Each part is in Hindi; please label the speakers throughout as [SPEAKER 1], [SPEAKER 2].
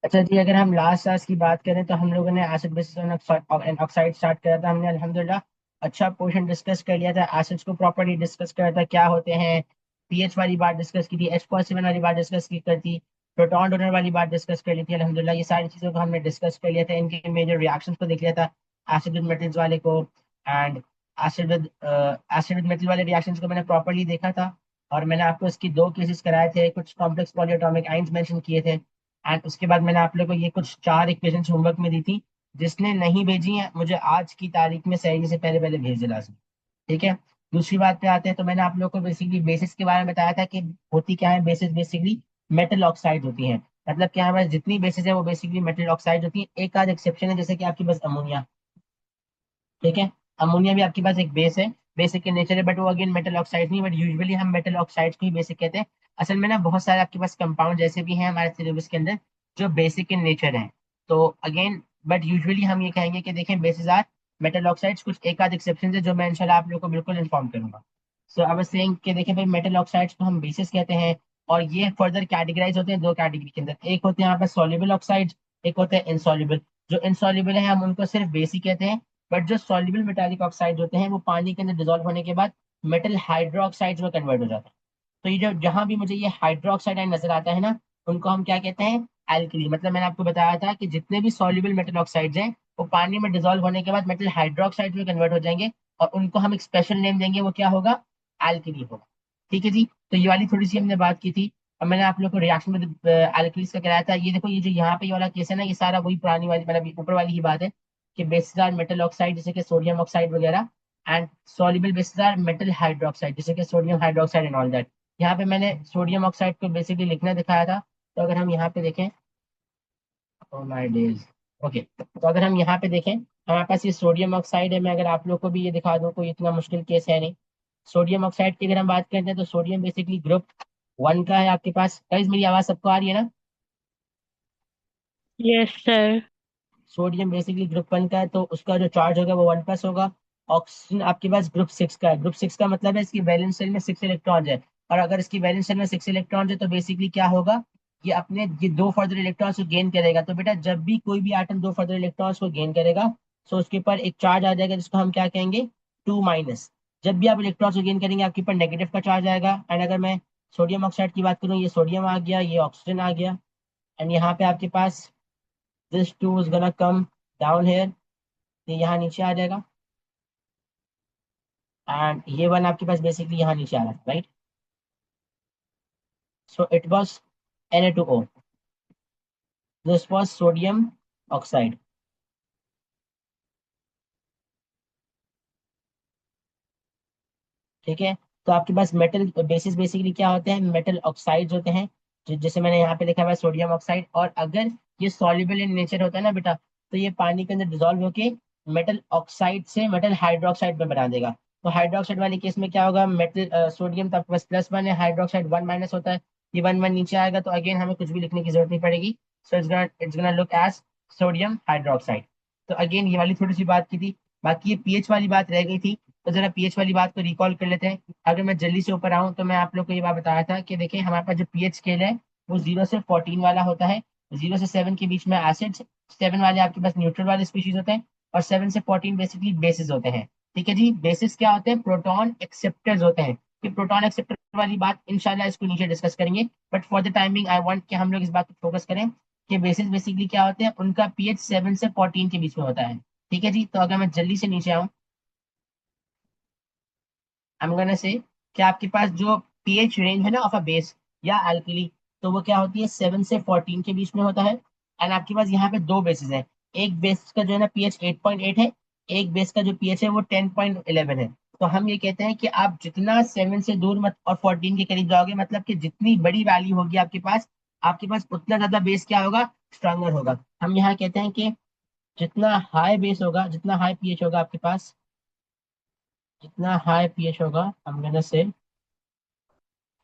[SPEAKER 1] अच्छा जी, अगर हम लास्ट क्लास की बात करें तो हम लोगों ने acid basis and oxide start करा था हमने अल्हम्दुलिल्लाह। अच्छा पोर्शन डिस्कस कर लिया था, एसिड्स को प्रॉपर्ली डिस्कस करा था क्या होते हैं, पीएच वाली बात डिस्कस की थी, H+7 वाली बात डिस्कस की कर थी, प्रोटॉन डोनर वाली बात डिस्कस कर ली थी अल्हम्दुलिल्लाह। ये सारी चीज़ों को हमने डिस्कस कर लिया था, इनके मेजर रिएक्शंस को देख लिया था, एसिड विद मेटल्स वाले को एंड एसिड विद मेटल वाले रिएक्शंस को मैंने प्रॉपर्ली देखा था। और मैंने आपको इसकी दो केसेस कराए थे, कुछ कॉम्प्लेक्स पॉलीएटॉमिक आयंस मेंशन किए थे। एंड उसके बाद मैंने आप लोगों को ये कुछ चार इक्वेशंस होमवर्क में दी थी, जिसने नहीं भेजी है मुझे आज की तारीख में सहरी से पहले पहले भेज दिला। ठीक है। दूसरी बात पे आते हैं, तो मैंने आप लोगों को बेसिकली बेसिस के बारे में बताया था कि होती क्या है बेसिस, बेसिकली मेटल ऑक्साइड होती हैं। मतलब क्या हमारे जितनी बेसिस है वो बेसिकली मेटल ऑक्साइड होती है, एक आध एक्सेप्शन है जैसे कि आपकी बस अमोनिया। ठीक है। अमोनिया भी आपके पास एक बेस है, बेसिक के नेचर है, बट वो अगेन मेटल ऑक्साइड नहीं, बट यूजुअली हम मेटल ऑक्साइड्स को ही बेसिक कहते हैं। असल में ना बहुत सारे आपके पास कंपाउंड जैसे भी हैं हमारे सिलेबस के अंदर जो बेसिक इन नेचर हैं। तो अगेन बट यूजुअली हम ये कहेंगे कि देखें बेसिस आर मेटल ऑक्साइड्स, कुछ एक आध एक्सेप्शन है जो मैं इंशाल्लाह आप लोगों को बिल्कुल इन्फॉर्म करूंगा। सो अब सेइंग कि देखें भाई मेटल ऑक्साइड्स को हम बेसिस कहते हैं। और ये फर्दर कैटेगराइज होते हैं दो कैटेगरी के अंदर, एक होते हैं यहाँ पर सॉल्युबल ऑक्साइड, एक होते हैं इनसॉल्युबल। जो इनसॉल्युबल है हम उनको सिर्फ बेसिक कहते हैं, बट जो सॉल्युबल मेटालिक ऑक्साइड होते हैं वो पानी के अंदर डिजोल्व होने के बाद मेटल हाइड्रोक्साइड में कन्वर्ट हो जाते हैं। तो ये जो जहां भी मुझे ये हाइड्रोक्साइड आयन नजर आता है ना, उनको हम क्या कहते हैं, एल्कली। मतलब मैंने आपको बताया था कि जितने भी सॉल्युबल मेटल ऑक्साइड्स हैं वो पानी में डिजोल्व होने के बाद मेटल हाइड्रोक्साइड में कन्वर्ट हो जाएंगे, और उनको हम एक स्पेशल नेम देंगे, वो क्या होगा, एल्कली होगा। ठीक है जी। तो ये वाली थोड़ी सी हमने बात की थी। और मैंने आप लोग को रिएक्शन में एल्कलीस का कराया था। ये देखो ये जो यहाँ पे ये वाला केस है ना, ये सारा वही पुरानी वाली मतलब ऊपर वाली ही बात है कि बेसिस आर मेटल ऑक्साइड जैसे कि सोडियम ऑक्साइड वगैरह, and soluble bases are metal hydroxide जैसे कि sodium hydroxide and all that. यहाँ पे मैंने सोडियम ऑक्साइड को बेसिकली लिखना दिखाया था। तो अगर हम यहाँ पे देखें, ओ माय डेज, ओके, तो अगर हम यहाँ पे देखें हमारे पास ये सोडियम ऑक्साइड है। मैं अगर आप लोग को भी ये दिखा दूँ, कोई इतना मुश्किल केस है नहीं। सोडियम ऑक्साइड की अगर हम बात करते हैं तो सोडियम बेसिकली ग्रुप वन का है आपके पास। गाइस मेरी आवाज सबको आ रही है ना?
[SPEAKER 2] Yes sir.
[SPEAKER 1] Sodium basically group one का है, तो उसका जो चार्ज होगा वो 1+ होगा। ऑक्सीजन आपके पास ग्रुप सिक्स का है। ग्रुप सिक्स का मतलब है इसकी वैलेंस शेल में 6 इलेक्ट्रॉन है। और अगर इसकी वैलेंस शेल में 6 इलेक्ट्रॉन है तो बेसिकली क्या होगा, ये अपने ये दो फर्दर इलेक्ट्रॉन्स को गेन करेगा। तो बेटा जब भी कोई भी एटम दो फर्दर इलेक्ट्रॉन्स को गेन करेगा तो उसके ऊपर एक चार्ज आ जाएगा जिसको हम क्या कहेंगे, 2-। जब भी आप इलेक्ट्रॉन्स को गेन करेंगे आपके ऊपर नेगेटिव का चार्ज आएगा। एंड अगर मैं सोडियम ऑक्साइड की बात करूँ, ये सोडियम आ गया, ये ऑक्सीजन आ गया, एंड यहाँ पे आपके पास this two is gonna come down here, ये यहाँ नीचे आ जाएगा। एंड ये वन आपके पास बेसिकली यहाँ नीचे आ रहा है, right? So it was Na2O, this was sodium oxide. ठीक है। तो आपके पास मेटल बेसिस बेसिकली क्या होते हैं, मेटल ऑक्साइड्स होते हैं, जैसे मैंने यहाँ पे लिखा हुआ है सोडियम ऑक्साइड। और अगर ये सॉल्युबल इन नेचर होता है ना बेटा, तो ये पानी के अंदर डिजोल्व होके मेटल ऑक्साइड से मेटल हाइड्रोक्साइड में बना देगा। तो हाइड्रोक्साइड वाले केस में क्या होगा, मेटल सोडियम तो आपके पास +1 है, हाइड्रोक्साइड 1- होता है। ये 1 1 नीचे आएगा तो अगेन हमें कुछ भी लिखने की जरूरत नहीं पड़ेगी। So it's gonna look as sodium hydroxide. तो अगेन ये वाली थोड़ी सी बात की थी। बाकी ये पीएच वाली बात रह गई थी, तो जरा पीएच वाली बात को रिकॉल कर लेते हैं। अगर मैं जल्दी से ऊपर आऊँ तो मैं आप लोग को ये बात बताया था कि देखिए हमारे पास जो पीएच स्केल है वो 0 से 14 वाला होता है। 0 से 7 के बीच में एसिड्स, 7 वाले आपके पास न्यूट्रल वाले स्पीशीज होते हैं, और 7 से 14 बेसिकली बेसिस होते हैं। ठीक है जी। बेसिस क्या होते हैं, प्रोटॉन एक्सेप्टर्स होते हैं। कि प्रोटॉन एक्सेप्टर वाली बात इंशाल्लाह इसको नीचे डिस्कस करेंगे, but for the timing I want कि हम लोग इस बात पर फोकस करें कि बेसिस बेसिकली क्या होते हैं, उनका पीएच 7 से 14 के बीच में होता है। ठीक है जी। तो अगर मैं जल्दी से नीचे आऊँ, आई एम गोना से कि आपके पास जो पीएच रेंज है ना ऑफ अ बेस या अल्कली, तो वो क्या होती है 7 से 14 के बीच में होता है। एंड आपके पास यहाँ पे दो बेसिस हैं, एक बेस का जो है ना पीएच 8.8 है, एक बेस का जो पीएच है वो 10.11 है। तो हम ये कहते हैं कि आप जितना 7 से दूर मत और 14 के करीब जाओगे, मतलब कि जितनी बड़ी वैल्यू होगी आपके पास उतना ज्यादा बेस क्या होगा, स्ट्रांगर होगा। हम यहाँ कहते हैं कि जितना हाई बेस होगा, जितना हाई पीएच होगा आपके पास, जितना हाई पीएच होगा, हम कहने से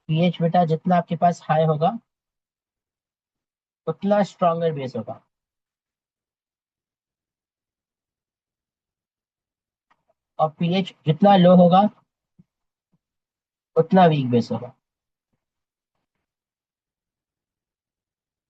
[SPEAKER 1] पीएच बेटा जितना आपके पास हाई होगा उतना स्ट्रॉन्गर बेस होगा। और पीएच जितना लो होगा उतना वीक बेस होगा।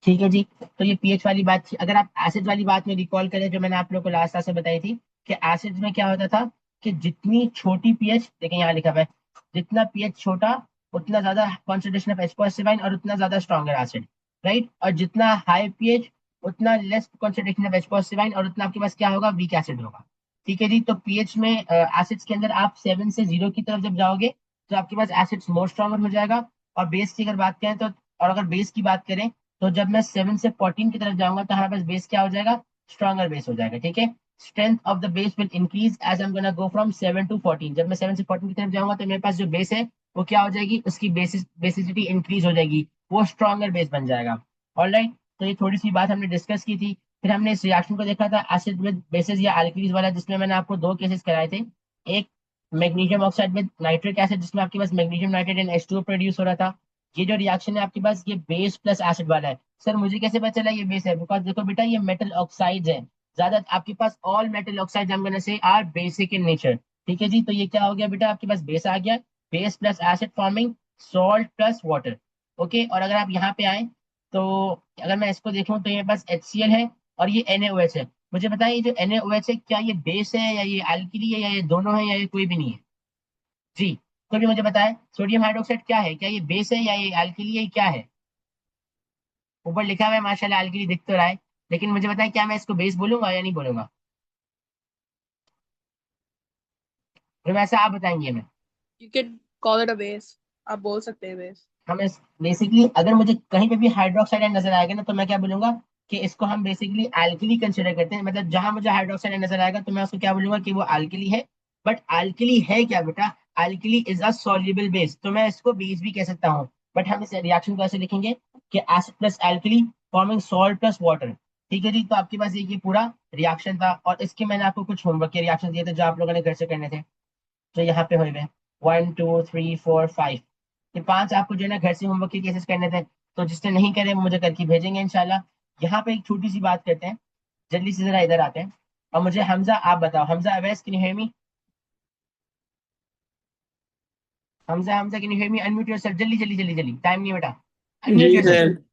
[SPEAKER 1] ठीक है जी। तो ये पीएच वाली बात थी। अगर आप एसिड वाली बात में रिकॉल करें जो मैंने आप लोग को लास्ट क्लास में बताई थी, कि एसिड में क्या होता था कि जितनी छोटी पीएच, देखिए यहाँ लिखा हुआ है, जितना पीएच छोटा उतना ज्यादा कॉन्सेंट्रेशन ऑफ H+, और उतना ज्यादा स्ट्रॉन्गर एसिड, राइट। और जितना हाई पीएच उतना लेस कॉन्सेंट्रेशन ऑफ H+, और उतना आपके पास क्या होगा, वीक एसिड होगा। ठीक है जी। तो पीएच में एसिड्स के अंदर आप 7 से 0 की तरफ जब जाओगे तो आपके पास एसिड्स मोर स्ट्रॉन्गर हो जाएगा। और बेस की अगर बात करें तो, और अगर बेस की बात करें तो जब मैं 7 से 14 की तरफ जाऊंगा तो हमारे पास बेस क्या हो जाएगा, स्ट्रॉन्गर बेस हो जाएगा। ठीक है। Strength of the base will increase as I am gonna go from 7 to 14। जब मैं 7 से 14 की तरफ जाऊंगा तो मेरे पास जो बेस है वो क्या हो जाएगी, उसकी बेसिसिटी इंक्रीज हो जाएगी, वो स्ट्रॉन्गर बेस बन जाएगा। ऑलराइट। तो ये थोड़ी सी बात हमने डिस्कस की थी। फिर हमने इस रिएक्शन को देखा था एसिड विद बेसिस या अल्कलीज वाला, जिसमें मैंने आपको दो केसेस कराए थे। एक magnesium oxide with nitric acid, जिसमें आपके पास magnesium nitrate and H2O produce हो रहा था। ये जो रिएक्शन है आपके पास, ये बेस प्लस एसिड वाला है। सर मुझे कैसे पता चला ये बेस है, बिकॉज देखो बेटा ये मेटल ऑक्साइड्स है। ज्यादा आपके पास ऑल मेटल ऑक्साइड हम से आर बेसिक इन नेचर। ठीक है जी। तो ये क्या हो गया बेटा, आपके पास बेस आ गया, base plus acid forming salt plus water. Okay. और अगर आप यहाँ पे आए तो अगर मैं इसको देखूं तो ये पास HCl है और ये NaOH है। मुझे बताइए ये जो NaOH है क्या ये बेस है या ये अल्कीली है या ये दोनों है या ये कोई भी नहीं है? जी। कोई भी मुझे बताए, सोडियम हाइड्रोक्साइड क्या है, क्या ये बेस है या ये अल्कीली है, क्या है? ऊपर लिखा हुआ है माशाल्लाह अल्कीली दिख तो रहा है, लेकिन मुझे बताएं क्या मैं इसको बेस बोलूंगा या नहीं बोलूंगा? फिर वैसे आप बताएंगे मैं।
[SPEAKER 2] You can call it a base. आप बोल सकते हैं base.
[SPEAKER 1] हमें बेसिकली अगर मुझे कहीं पे भी हाइड्रोक्साइड नजर आएगा ना तो मैं क्या बोलूंगा कि इसको हम बेसिकली अल्कली कंसिडर करते हैं। मतलब जहां मुझे हाइड्रोक्साइड नजर आएगा तो मैं उसको क्या बोलूंगा कि वो अल्कली है। बट अल्कली है क्या बेटा, alkali is a soluble base, तो मैं इसको बेस भी कह सकता हूँ। बट हम इस रिएक्शन को ऐसे लिखेंगे कि acid plus alkali forming salt plus water. ठीक है जी। तो आपके पास ये पूरा रिएक्शन था, और इसके मैंने आपको कुछ होमवर्क के रिएक्शन दिए थे जो आप लोगों ने घर से करने थे। तो यहाँ पे हुए हुए 1 2 3 4 5, ये 5 आपको जो है ना घर से होमवर्क के केसेस करने थे। तो जिसने नहीं करे वो मुझे करके भेजेंगे इंशाल्लाह। यहाँ पे एक छोटी सी बात करते हैं, जल्दी से जरा इधर आते हैं। और मुझे हमजा आप बताओ, Hamza Awais can you hear me? Hamza Hamza can you hear me? Unmute yourself, जल्दी जल्दी जल्दी जल्दी, टाइम नहीं है बेटा। अनम्यूट
[SPEAKER 3] जी
[SPEAKER 1] योरसेल्फ।
[SPEAKER 3] सर।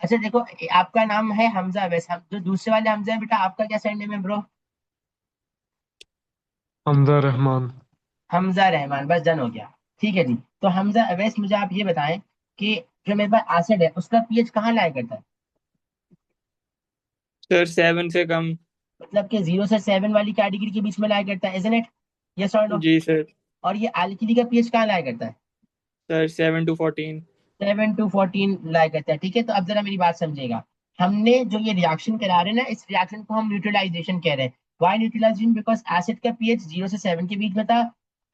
[SPEAKER 1] अच्छा देखो, आपका नाम है हमजा अवैस, हम जो दूसरे वाले हमजा है बेटा, आपका क्या सरनेम है ब्रो?
[SPEAKER 3] हमजा रहमान।
[SPEAKER 1] हमजा रहमान, बस डन हो गया। ठीक है जी। तो हमजा अवैस मुझे आप ये बताएं कि जो मेरे पास एसिड है उसका पीएच कहाँ लाया करता है?
[SPEAKER 3] सर 7 से कम।
[SPEAKER 1] मतलब कि 0 से 7 वाली कैटेगरी के बीच में लाया करता है, इजंट इट? यस और नो?
[SPEAKER 3] जी सर।
[SPEAKER 1] और ये अल्कीली का पीएच कहाँ लाया करता है?
[SPEAKER 3] Sir 7 to 14।
[SPEAKER 1] 7 to 14 लाया करता है। ठीक है। तो अब जरा मेरी बात समझिएगा। हमने जो ये रिएक्शन करा रहे हैं ना, इस रिएक्शन को हम न्यूट्रलाइजेशन कह रहे हैं। Why neutralization? बिकॉज एसिड का पीएच 0 से 7 के बीच में था,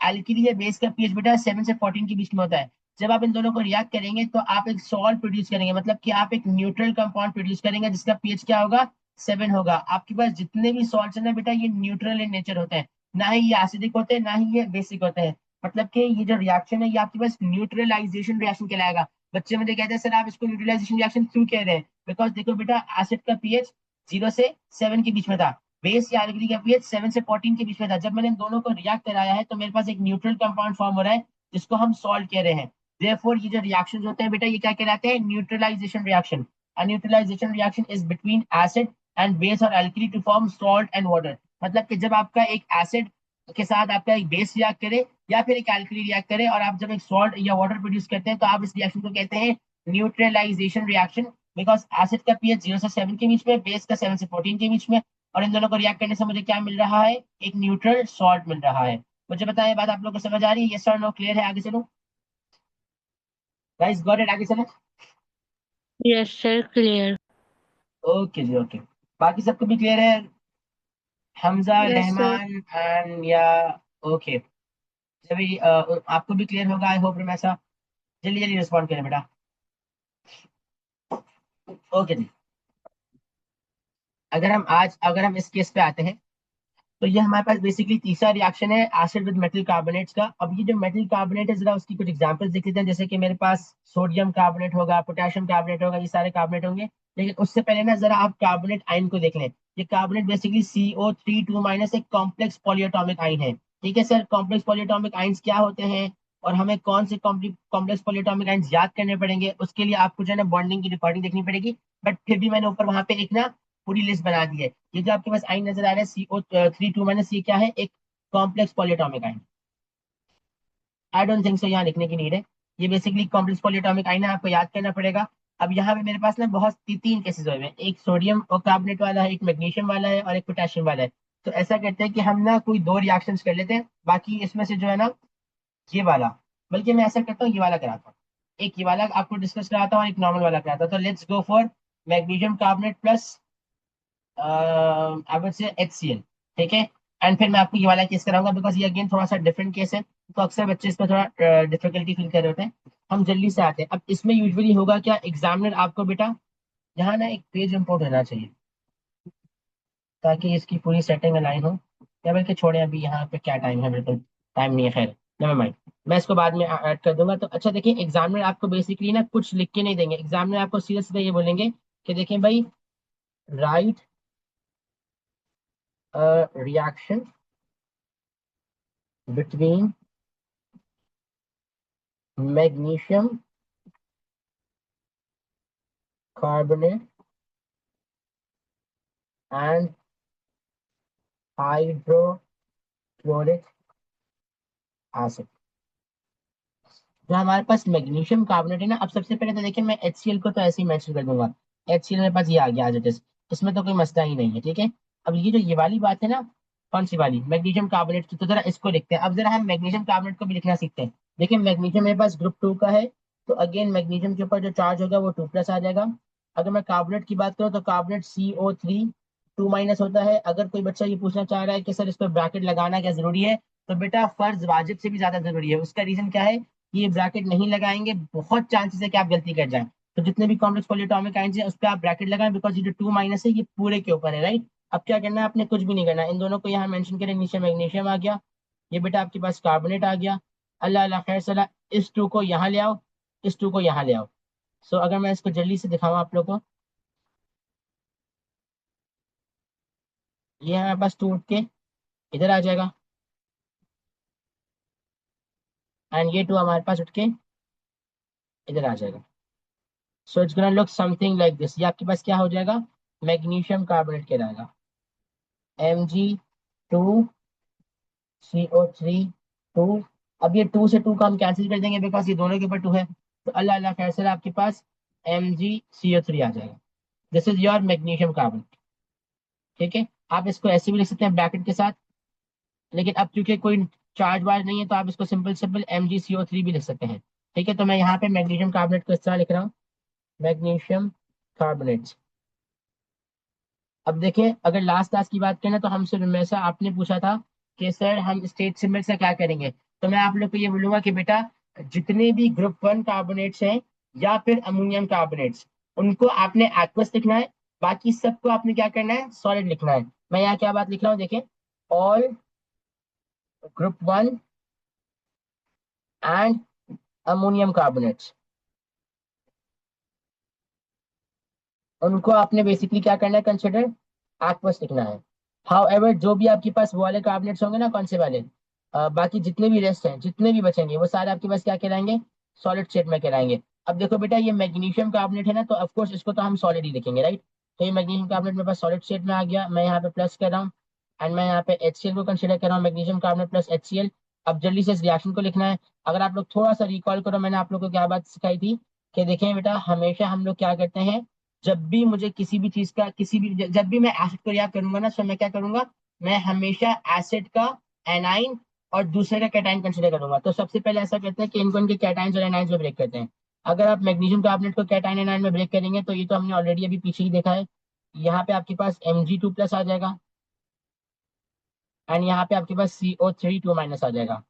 [SPEAKER 1] अल्कीली या बेस का पीएच बेटा 7 से 14 के बीच में होता है। जब आप इन दोनों को रिएक्ट करेंगे तो आप एक सॉल्ट प्रोड्यूस करेंगे, मतलब कि आप एक न्यूट्रल कंपाउंड प्रोड्यूस करेंगे जिसका पीएच क्या होगा, 7 होगा। आपके पास जितने भी सॉल्ट्स हैं ना बेटा, ये न्यूट्रल इन नेचर होते हैं, ना ही ये एसिडिक होते हैं ना ही ये बेसिक होते हैं। मतलब कि ये जो रिएक्शन है ये आपके पास न्यूट्रलाइजेशन रिएक्शन कहलाएगा। बच्चे मुझे कहते हैं सर आप इसको न्यूट्रलाइजेशन रिएक्शन क्यों कह रहे हैं? बिकॉज देखो बेटा, एसिड का पीएच 0 से 7 के बीच में था, बेस या अल्कली का पीएच 7 से 14 के बीच में था। जब मैंने इन दोनों को रिएक्ट कराया है तो मेरे पास एक न्यूट्रल कंपाउंड फॉर्म हो रहा है जिसको हम सॉल्ट कह रहे हैं। देयरफॉर ये जो रिएक्शन होते हैं बेटा, ये क्या कहलाते हैं, neutralization reaction. A neutralization reaction is between acid and base or alkali to form salt and water। मतलब कि जब आपका एक एसिड के साथ आपका एक बेस रिएक्ट करे या फिर एक एल्कली रिएक्ट करे और आप जब एक सॉल्ट या वाटर प्रोड्यूस करते हैं तो आप इस रिएक्शन को कहते हैं न्यूट्रलाइजेशन रिएक्शन। बिकॉज एसिड का पीएच 0 से 7 के बीच में, बेस का 7 से 14 के बीच में, और इन दोनों को रिएक्ट करने से मुझे क्या मिल रहा है, एक न्यूट्रल सॉल्ट मिल रहा है। मुझे बताएं, बात आप लोग को समझ आ रही है? यस और नो? क्लियर है? आगे चलो गाइस, गॉट इट? आगे चलो।
[SPEAKER 2] Yes, sir, clear.
[SPEAKER 1] ओके जी, ओके। बाकी सबको भी क्लियर है? Hamza,
[SPEAKER 2] Yes, sir.
[SPEAKER 1] Rahman and या? ओके। जब आपको भी क्लियर होगा आई होप ऐसा। जल्दी जल्दी रिस्पॉन्ड करें बेटा। ओके जी। अगर हम इस केस पे आते हैं तो ये हमारे पास बेसिकली तीसरा रिएक्शन है एसिड विद मेटल कार्बोनेट्स का। अब ये जो मेटल कार्बोनेट है जरा उसकी कुछ एग्जांपल्स देख लेते हैं। जैसे कि मेरे पास सोडियम कार्बोनेट होगा, पोटेशियम कार्बोनेट होगा, ये सारे कार्बोनेट होंगे। लेकिन उससे पहले ना जरा आप कार्बोनेट आयन को देख लें। ये कार्बोनेट बेसिकली CO3 2 एक कॉम्प्लेक्स पॉलीएटॉमिक आयन है। ठीक है सर, कॉम्प्लेक्स पॉलीएटॉमिक आयन्स क्या होते हैं? और हमें कौन से कॉम्प्लेक्स पॉलीएटॉमिक आयंस याद करने पड़ेंगे, उसके लिए आपको जो है ना बॉन्डिंग की रिकॉर्डिंग देखनी पड़ेगी। बट फिर भी मैंने ऊपर वहां पे एक ना पूरी लिस्ट बना दी है। ये जो आपके पास आइन नजर आ रहा है CO3 2 ये क्या है, एक complex polyatomic ion. I don't think so यहाँ लिखने की नीड है। ये बेसिकली कॉम्प्लेक्स पॉलीएटॉमिक आयन है, आपको याद करना पड़ेगा। अब यहाँ पे मेरे पास ना बहुत तीन केसेस हुए हैं, एक सोडियम और कार्बोनेट वाला है, एक मैग्नीशियम वाला है और एक पोटेशियम वाला है। तो ऐसा करते हैं कि हम ना कोई दो रिएक्शंस कर लेते हैं, बाकी इसमें से जो है ना ये वाला, बल्कि मैं ऐसा करता हूँ ये वाला कराता हूँ, एक ये वाला आपको डिस्कस कराता हूँ और एक नॉर्मल वाला कराता हूँ। तो let's go for magnesium carbonate plus I would say HCl। ठीक है, एंड फिर मैं आपको ये वाला केस कराऊंगा, बिकॉज ये अगेन थोड़ा सा डिफरेंट केस है, तो अक्सर बच्चे इसमें थोड़ा डिफिकल्टी फील कर रहे होते हैं। हम जल्दी से आते हैं। अब इसमें यूजुअली होगा क्या, एग्जामिनर आपको बेटा यहाँ ना एक पेज इंपोर्ट होना चाहिए, ताकि इसकी पूरी सेटिंग अलाइन हो। या बल्कि छोड़े, अभी यहाँ पे क्या टाइम है, बिल्कुल टाइम नहीं है, खैर नेवर माइंड, मैं इसको बाद में ऐड कर दूंगा। तो अच्छा देखिए, एग्जामिनर आपको बेसिकली ना कुछ लिख के नहीं देंगे, एग्जामिनर आपको सीधे सीधे ये बोलेंगे कि देखें भाई, right reaction between magnesium carbonate and hydrochloric acid. जो हमारे पास मैग्नीशियम कार्बोनेट है ना, अब सबसे पहले तो देखिए मैं HCl को तो ऐसे ही मेंशन कर दूंगा। HCl मेरे पास ये आ गया एज इट इज, इसमें तो कोई मसला ही नहीं है। ठीक है, अब ये जो ये वाली बात है ना, कौन सी वाली, मैग्नीशियम कार्बोनेट की, तो जरा इसको लिखते हैं। अब जरा हम मैग्नीशियम कार्बोनेट को भी लिखना सीखते हैं। देखिए मैग्नीशियम मेरे पास ग्रुप 2 का है, तो अगेन मैग्नीशियम के ऊपर जो चार्ज होगा वो 2+ आ जाएगा। अगर मैं कार्बोनेट की बात करूँ तो कार्बोनेट CO3 2- होता है। अगर कोई बच्चा ये पूछना चाह रहा है कि सर इस पर ब्रैकेट लगाना क्या जरूरी है, तो बेटा फर्ज वाजिब से भी ज्यादा जरूरी है। उसका रीजन क्या है, ये ब्रैकेट नहीं लगाएंगे बहुत चांसेस है कि आप गलती कर जाएं। तो जितने भी कॉम्प्लेक्स पॉलीएटॉमिक आयंस हैं उस पर आप ब्रैकेट लगाएं, बिकॉज ये जो 2- है ये पूरे के ऊपर है, राइट। अब क्या करना है, आपने कुछ भी नहीं करना, इन दोनों को यहाँ मेंशन करें, नीचे मैग्नीशियम आ गया, ये बेटा आपके पास कार्बोनेट आ गया। अल्लाह अल्लाह खैर सला, इस 2 को यहाँ ले आओ, इस 2 को यहाँ ले आओ। सो अगर मैं इसको जल्दी से दिखाऊँ आप लोग को, ये हमारे पास 2 उठ के इधर आ जाएगा, एंड ये 2 हमारे पास उठ के इधर आ जाएगा। सो it's gonna look something like this. ये आपके पास क्या हो जाएगा, मैग्नीशियम कार्बोनेट कहलाएगा, Mg2CO3 2। अब ये 2 से 2 का हम कैंसिल कर देंगे, बिकॉज ये दोनों के ऊपर 2 है। तो अल्लाह अल्लाह कैंसिल, आपके पास MgCO3 आ जाएगा। This is your magnesium carbonate. ठीक है, आप इसको ऐसे भी लिख सकते हैं ब्रैकेट के साथ, लेकिन अब क्योंकि कोई चार्ज वार्ज नहीं है तो आप इसको सिंपल सिंपल MgCO3 भी लिख सकते हैं। ठीक है, तो मैं यहाँ पे मैग्नीशियम कार्बोनेट को इस तरह लिख रहा हूँ, मैग्नीशियम कार्बोनेट। अब देखें, अगर लास्ट क्लास की बात करें तो हमसे हमेशा आपने पूछा था कि सर हम स्टेट सिंबल से क्या करेंगे, तो मैं आप लोग को ये बोलूंगा कि बेटा जितने भी ग्रुप 1 कार्बोनेट्स हैं या फिर अमोनियम कार्बोनेट्स, उनको आपने एक्वस लिखना है, बाकी सबको आपने क्या करना है, सॉलिड लिखना है। मैं यहाँ क्या बात लिख रहा हूँ देखें, all group 1 and ammonium carbonates, उनको आपने बेसिकली क्या करना है, कंसिडर एक्वस लिखना है। हाउ जो भी आपके पास वो वाले कार्बोनेट्स होंगे ना, कौन से वाले, बाकी जितने भी रेस्ट हैं, जितने भी बचेंगे, वो सारे आपके पास क्या कहलाएंगे, सॉलिड स्टेट में कहलाएंगे। अब देखो बेटा, ये मैग्नीशियम कार्बोनेट है ना, तो ऑफकोर्स इसको तो हम सॉलिड ही लिखेंगे, राइट। तो ये मैग्नीशियम कार्बोनेट मेरे पास सॉलिड स्टेट में आ गया, मैं यहाँ पे प्लस कर रहा हूँ, एंड मैं यहाँ पे HCl को कंसिडर कर रहा हूँ, मैग्नीशियम कार्बोनेट प्लस HCl। अब जल्दी से इस रिएक्शन को लिखना है। अगर आप लोग थोड़ा सा रिकॉल करो, मैंने आप लोग को क्या बात सिखाई थी, कि देखें बेटा हमेशा हम लोग क्या करते हैं, जब भी मुझे किसी भी चीज का, किसी भी जब भी मैं एसिड को रिएक्ट करूंगा ना, तो मैं क्या करूंगा, मैं हमेशा एसिड का एनाइन और दूसरे का कैटाइन कंसिडर करूंगा। तो सबसे पहले ऐसा करते हैं कि इनको इनके कैटाइंस और एनाइंस में ब्रेक करते हैं। अगर आप मैग्नीशियम कार्बोनेट को कैटाइन एनाइन में ब्रेक करेंगे, तो ये तो हमने ऑलरेडी अभी पीछे ही देखा है, यहाँ पे आपके पास Mg2+ आ जाएगा, एंड यहाँ पे आपके पास CO3 2- आ जाएगा।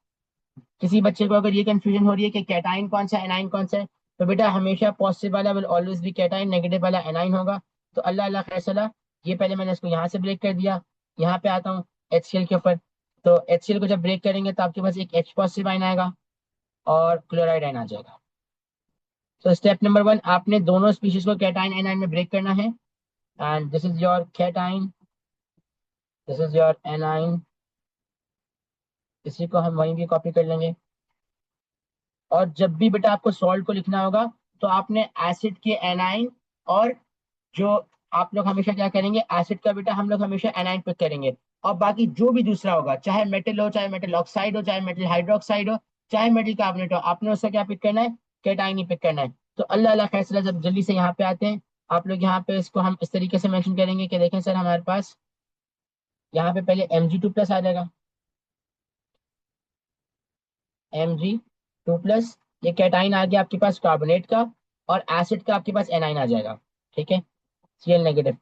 [SPEAKER 1] किसी बच्चे को अगर ये कंफ्यूजन हो रही है कि कैटाइन कौन सा एनाइन कौन सा है, तो बेटा हमेशा पॉजिटिव वाला will always be cation, negative वाला एनाइन होगा। तो अल्लाह अल्लाह खैर सला, ये पहले मैंने इसको यहाँ से ब्रेक कर दिया, यहाँ पे आता हूँ HCl के ऊपर। तो HCl को जब ब्रेक करेंगे तो आपके पास एक H पॉजिटिव आइन आएगा और क्लोराइड आइन आ जाएगा। तो स्टेप नंबर 1, आपने दोनों स्पीशीज को कैटाइन एनाइन में ब्रेक करना है, and this is your cation, this is your A9. इसी को हम वहीं भी कॉपी कर लेंगे, और जब भी बेटा आपको सॉल्ट को लिखना होगा तो आपने एसिड के एनाइन, और जो आप लोग हमेशा क्या करेंगे, एसिड का बेटा हम लोग हमेशा एनाइन पिक करेंगे, और बाकी जो भी दूसरा होगा, चाहे मेटल हो, चाहे मेटल ऑक्साइड हो, चाहे मेटल हाइड्रोक्साइड हो, चाहे मेटल कार्बोनेट हो, आपने उसका क्या पिक करना है, केटाइन ही पिक करना है। तो अल्लाह अल्लाह फैसला, जब जल्दी से यहाँ पे आते हैं आप लोग, यहाँ पे इसको हम इस तरीके से मेंशन करेंगे कि देखें सर हमारे पास यहाँ पे पहले Mg2+ आ जाएगा, Mg2+, ये कैटाइन आ गया आपके पास कार्बोनेट का, और एसिड का आपके पास एनाइन आ जाएगा, ठीक है, Cl-।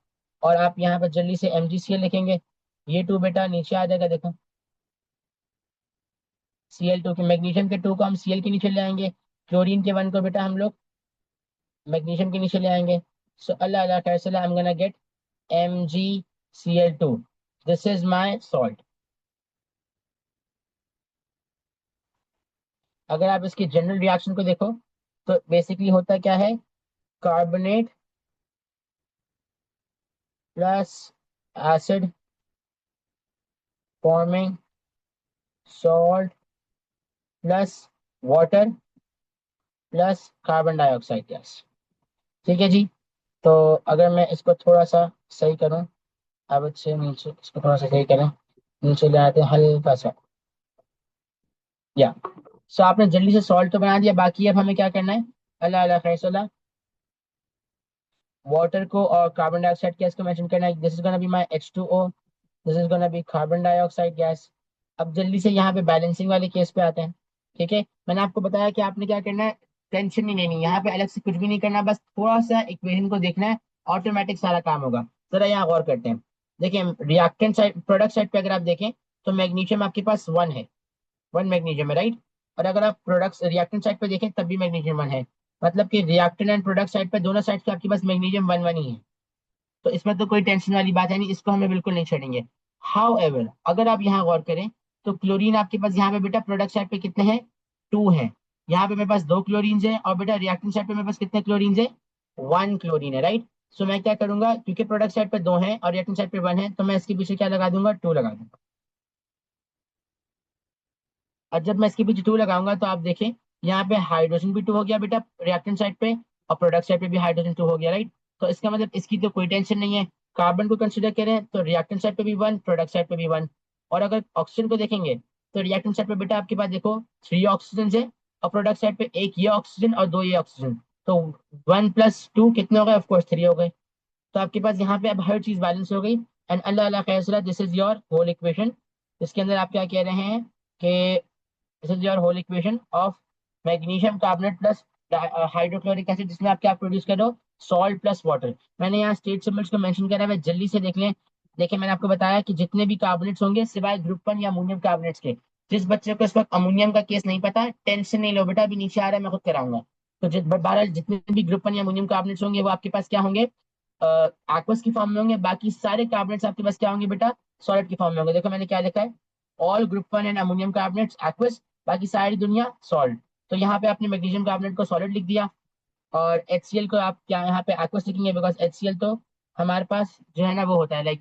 [SPEAKER 1] और आप यहाँ पर जल्दी से MgCl लिखेंगे, ये टू बेटा नीचे आ जाएगा, देखो Cl2 के, मैग्नीशियम के 2 को हम Cl के नीचे ले आएंगे, क्लोरीन के 1 को बेटा हम लोग मैग्नीशियम के नीचे ले आएंगे। सो अल्लाह अल्लाह फैसला, आई am gonna get MgCl2, this is my salt. अगर आप इसकी जनरल रिएक्शन को देखो तो बेसिकली होता क्या है, carbonate plus acid forming salt plus water plus carbon dioxide gas, ठीक है जी। तो अगर मैं इसको थोड़ा सा सही करूं, अब से नीचे इसको थोड़ा सा सही करें, नीचे ले आते हैं हल्का सा, या सो आपने जल्दी से सॉल्ट तो बना दिया, बाकी अब हमें क्या करना है, अल्लाह अल्लाह फैसला, वाटर को और कार्बन डाइऑक्साइड गैस को मेंशन करना है, this is gonna be my H2O, this is gonna be carbon dioxide gas. अब जल्दी से यहाँ पे बैलेंसिंग वाले केस पे आते हैं, ठीक है। मैंने आपको बताया कि आपने क्या करना है, टेंशन नहीं लेनी, यहाँ पे अलग से कुछ भी नहीं करना, बस थोड़ा सा इक्वेशन को देखना है, ऑटोमेटिक सारा काम होगा। जरा यहाँ गौर करते हैं, देखिए रिएक्टेंट साइड, प्रोडक्ट साइड पे अगर आप देखें तो मैग्नीशियम आपके पास 1 है, 1 मैग्नीशियम है, राइट। और अगर आप प्रोडक्ट रिएक्टेंट साइड पे देखें तब भी मैग्नीशियम 1 है, मतलब कि रिएक्टेंट एंड प्रोडक्ट साइड पे दोनों साइड पे आपके पास मैग्नीशियम 1 1 ही है। तो इसमें तो कोई टेंशन वाली बात है नहीं, इसको हमें बिल्कुल नहीं छोड़ेंगे। हाउ एवर अगर आप यहाँ गौर करें तो क्लोरीन आपके पास यहाँ पे बेटा प्रोडक्ट साइड पे कितने हैं, 2 हैं। यहाँ पे मेरे पास 2 क्लोरीन है, और बेटा रिएक्टेंट साइड पे मेरे पास कितने क्लोरीन है, 1 क्लोरीन है, राइट। सो मैं क्या करूंगा, क्योंकि प्रोडक्ट साइड पे 2 हैं और रिएक्टेंट साइड पे 1 है, तो मैं इसके पीछे क्या लगा दूंगा, 2 लगा दूंगा। और जब मैं इसके पीछे 2 लगाऊंगा तो आप देखें यहाँ पे हाइड्रोजन भी 2 हो गया बेटा रिएक्टेंट साइड पे, और प्रोडक्ट साइड पे भी हाइड्रोजन 2 हो गया, राइट। तो इसका मतलब इसकी तो कोई टेंशन नहीं है। कार्बन को कंसिडर करें तो रिएक्टेंट साइड पे भी 1, प्रोडक्ट साइड पे भी 1। और अगर ऑक्सीजन को देखेंगे तो रिएक्टेंट साइड पे बेटा आपके पास देखो 3 ऑक्सीजन है, और प्रोडक्ट साइड पे एक ये ऑक्सीजन और 2 ये ऑक्सीजन, तो 1 + 2 कितने हो गए, ऑफकोर्स 3 हो गए। तो आपके पास यहाँ पे अब हर चीज बैलेंस हो गई, एंड अल्लाह अल्लाह फैसला, this is your whole equation. इसके अंदर आप क्या कह रहे हैं कि this is your whole equation of magnesium carbonate plus hydrochloric acid, जिसमें आप क्या प्रोड्यूस कर रहे हो, सॉल्ट प्लस वाटर। मैंने यहाँ स्टेट सिंबल्स को मेंशन करा है, जल्दी से देख लें। देखिए मैंने आपको बताया कि जितने भी कार्बोनेट्स होंगे सिवाय ग्रुप 1 या अमोनियम कार्बोनेट्स के, जिस बच्चे को इस वक्त अमोनियम का केस नहीं पता, टेंशन नहीं लो बेटा, अभी नीचे आ रहा है मैं खुद कराऊंगा। तो 12 जितने भी ग्रुप 1 या अमोनियम कार्बोनेट्स होंगे वो आपके पास क्या होंगे, एक्वस की फॉर्म में होंगे। बाकी सारे कार्बोनेट्स आपके पास क्या होंगे बेटा, सॉलिड की फॉर्म में होंगे। देखो मैंने क्या लिखा है, all group 1 and ammonium carbonates aqueous, बाकी सारी दुनिया सॉल्ट। तो यहाँ पे आपने मैग्नीशियम कार्बोनेट को सॉलिड लिख दिया, और HCl को आप क्या यहाँ पे एक्वस लिखेंगे, बिकॉज HCl तो हमारे पास जो है ना वो होता है लाइक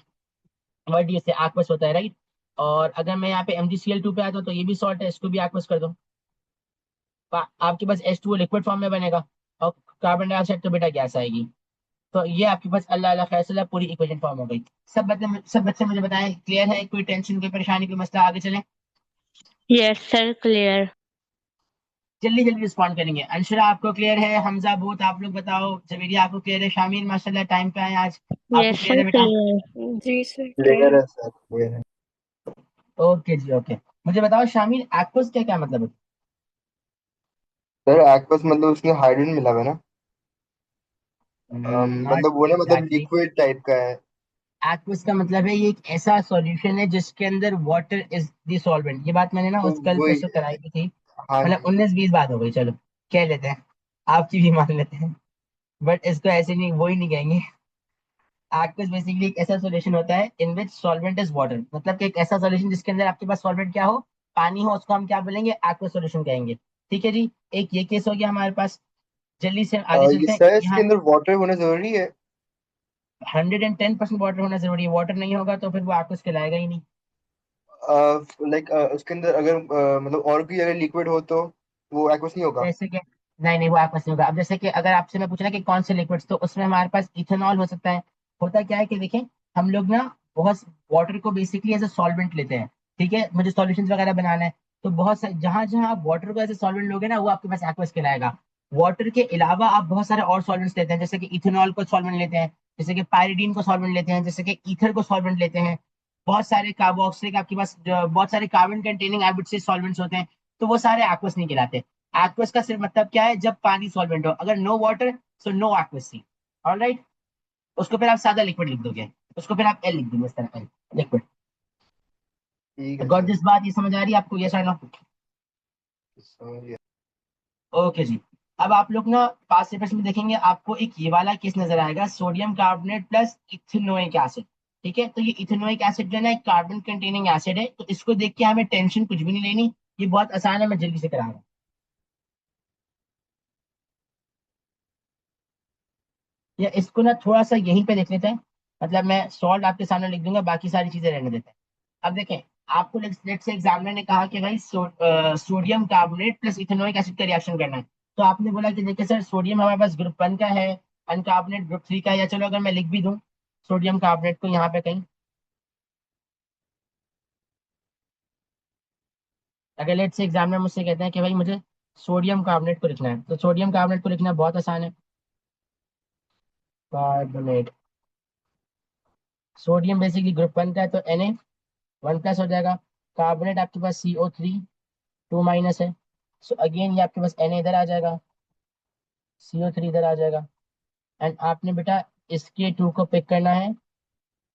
[SPEAKER 1] वर्ड यूज से एक्वस होता है, राइट। और अगर मैं यहाँ पे MgCl2 पे आता हूँ तो ये भी सॉल्ट है, इसको भी एक्वस कर दो, आपके पास H2O लिक्विड फॉर्म में बनेगा, और कार्बन डाइऑक्साइड तो बेटा गैस आएगी। तो ये आपके पास अल्लाह अल्लाह फैसला पूरी इक्वेशन फॉर्म हो गई। सब बच्चे मुझे बताएं, क्लियर है, कोई टेंशन कोई परेशानी कोई मसला, आगे चलें।
[SPEAKER 4] Yes, sir, clear.
[SPEAKER 1] जल्दी जल्दी रिस्पॉन्ड करेंगे। अंशरा आपको क्लियर है, हमजा बोथ आप लोग बताओ, जवेरिया आपको क्लियर है, शामिर माशाल्लाह टाइम पे आए आज, आपको
[SPEAKER 4] Yes,
[SPEAKER 1] क्लियर
[SPEAKER 4] sir,
[SPEAKER 1] है बेटा।
[SPEAKER 4] clear.
[SPEAKER 2] जी सर
[SPEAKER 5] क्लियर है सर, क्लियर है।
[SPEAKER 1] ओके जी ओके। मुझे बताओ शामिर, एक्वस क्या क्या मतलब है।
[SPEAKER 5] सर एक्वस मतलब उसमें हाइड्रोजन मिला हुआ है ना।
[SPEAKER 1] नॉट
[SPEAKER 5] मतलब वो ना, मतलब
[SPEAKER 1] एग्जैक्टली।
[SPEAKER 5] लिक्विड टाइप का है।
[SPEAKER 1] एक्वस का मतलब है ये एक ऐसा सॉल्यूशन है जिसके अंदर वाटर इज द सॉल्वेंट, ये बात मैंने ना
[SPEAKER 5] तो
[SPEAKER 1] उस कल
[SPEAKER 5] वही
[SPEAKER 1] परसों
[SPEAKER 5] है।
[SPEAKER 1] कराई भी थी,
[SPEAKER 5] हाँ
[SPEAKER 1] मतलब
[SPEAKER 5] जी।
[SPEAKER 1] 19 20 बात हो गई, चलो कह लेते हैं, आपकी भी मान लेते हैं, बट इसको ऐसे नहीं, वो ही नहीं कहेंगे। एक्वस बेसिकली एक ऐसा सॉल्यूशन होता है इन विच सॉल्वेंट इज वाटर, मतलब कि एक ऐसा सॉल्यूशन जिसके अंदर आपके पास सॉल्वेंट क्या हो, पानी हो, उसको हम क्या बोलेंगे, एक्वस सॉल्यूशन कहेंगे। ठीक है जी, एक ये केस हो गया हमारे पास। जल्दी से आगे
[SPEAKER 5] ये
[SPEAKER 1] चलते हैं
[SPEAKER 5] सर इसके
[SPEAKER 1] यहाँ।
[SPEAKER 5] अंदर वाटर होना जरूरी है।
[SPEAKER 1] 110% वाटर होना जरूरी है, वाटर नहीं होगा तो फिर वो एक्वस कहलाएगा ही नहीं।
[SPEAKER 5] लाइक उसके अंदर अगर मतलब और भी अगर लिक्विड हो तो वो एक्वस नहीं होगा?
[SPEAKER 1] जैसे कि नहीं नहीं, वो आपस नहीं होगा। अब जैसे कि अगर आपसे मैं पूछना कि कौन से लिक्विड्स, तो उसमें हमारे पास इथेनॉल हो सकता है। होता क्या है कि देखें, हम लोग ना बहुत वाटर को बेसिकली एज ए सॉल्वेंट लेते हैं। ठीक है, मुझे सॉल्यूशंस वगैरह बनाना है, तो बहुत सारे जहां जहां आप वाटर को एज ए सॉल्वेंट लोगे ना, वो आपके पास एक्वस कहलाएगा। वाटर के अलावा आप बहुत सारे और सॉल्वेंट्स लेते हैं, जैसे कि इथेनॉल को सॉल्वेंट लेते हैं, जैसे कि पायरिडीन को सॉल्वेंट लेते हैं, जैसे कि ईथर को सॉल्वेंट लेते हैं। बहुत सारे कार्बोक्सिलिक आपके पास बहुत सारे कार्बन कंटेनिंग एसिड से सॉल्वेंट्स होते हैं, तो वो सारे एक्वस नहीं कहलाते। एक्वस का सिर्फ मतलब क्या है, जब पानी सॉल्वेंट हो, अगर no water so no aqueous. Alright, उसको फिर आप सादा लिक्विड लिख दोगे, उसको फिर आप एल लिख दोगे, इस तरह एल लिक्विड।
[SPEAKER 5] ठीक है
[SPEAKER 1] गॉट
[SPEAKER 5] सर।
[SPEAKER 1] दिस बात, ये समझ आ रही है आपको? यस और नो?
[SPEAKER 5] समझ गया।
[SPEAKER 1] ओके जी। अब आप लोग ना पास पेपर्स में देखेंगे, आपको एक ये वाला केस नजर आएगा, sodium carbonate plus ethanoic acid. ठीक है, तो ये इथेनोइक एसिड जो है ना, एक कार्बन कंटेनिंग एसिड है, तो इसको देख के हमें टेंशन कुछ भी नहीं लेनी। ये बहुत आसान है, मैं जल्दी से करा रहा हूँ। या इसको ना थोड़ा सा यहीं पे देख लेते हैं, मतलब मैं सॉल्ट आपके सामने लिख दूंगा, बाकी सारी चीजें रहने देते हैं। अब देखें, आपको लेट से एग्जामिनर ने कहा कि भाई sodium carbonate plus ethanoic acid का रिएक्शन करना है। तो आपने बोला कि देखिए सर, सोडियम हमारे पास ग्रुप 1 का है, अनकार्बोनेट ग्रुप 3 का है, या चलो अगर मैं लिख भी दूं सोडियम कार्बोनेट को यहाँ पे कहीं, अगर लेट से एग्जामिनर मुझसे कहते हैं कि भाई मुझे सोडियम कार्बोनेट को लिखना है, तो सोडियम कार्बोनेट को लिखना बहुत आसान है। कार्बोनेट, सोडियम बेसिकली ग्रुप 1 का है, तो Na 1+ हो जाएगा। कार्बोनेट आपके पास CO3 2- है, सो अगेन ये आपके पास Na इधर आ जाएगा, CO3 इधर आ जाएगा। एंड आपने बेटा इसके 2 को पिक करना है,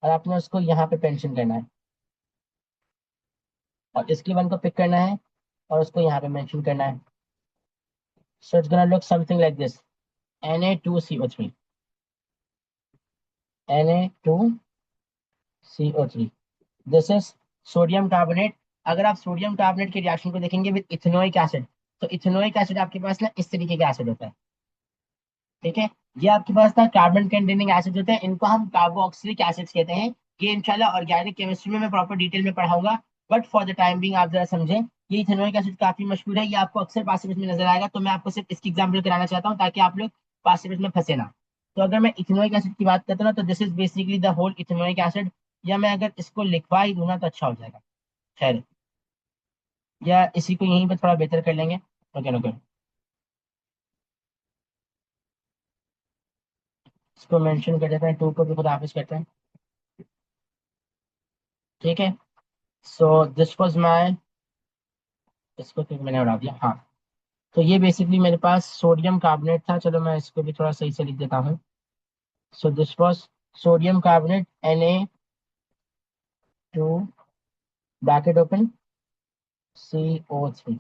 [SPEAKER 1] और आपने उसको यहाँ पे पेंशन करना है, और इसके 1 को पिक करना है, और उसको यहाँ पे मेंशन करना है। सो it's gonna look something like this, Na2CO3, Na2CO3, this is sodium carbonate. अगर आप सोडियम कार्बोनेट के रिएक्शन को देखेंगे विद इथेनोइक एसिड, तो इथेनोइक एसिड आपके पास ना इस तरीके का एसिड होता है। ठीक है, ये आपके पास ना कार्बन कंटेनिंग एसिड होते हैं, इनको हम कार्बोक्सिलिक एसिड्स कहते हैं। ये इंशाल्लाह ऑर्गेनिक केमिस्ट्री में मैं प्रॉपर डिटेल में पढ़ाऊंगा, but for the time being आप जरा समझें। ये इथेनोइक एसिड काफी मशहूर है, ये आपको अक्सर पासिबल्स में नजर आएगा, तो मैं आपको सिर्फ इसकी एग्जाम्पल कराना चाहता हूँ ताकि आप लोग पासिबल्स में फंसे ना। तो अगर मैं इथेनोइक एसिड की बात करता हूँ ना, तो this is basically the whole ethanoic acid. या मैं अगर इसको लिखवा ही दूँ ना तो अच्छा हो जाएगा, खैर, या इसी को यहीं पर थोड़ा बेहतर कर लेंगे। ओके ओके, इसको मेंशन कर देते हैं, 2 को भी खुद हाफिज करते हैं। ठीक है, सो दिस वाज माय, इसको तो मैंने उड़ा दिया, हाँ। तो ये बेसिकली मेरे पास सोडियम कार्बोनेट था, चलो मैं इसको भी थोड़ा सही से लिख देता हूँ। सो this was sodium carbonate Na2 bracket open CO3,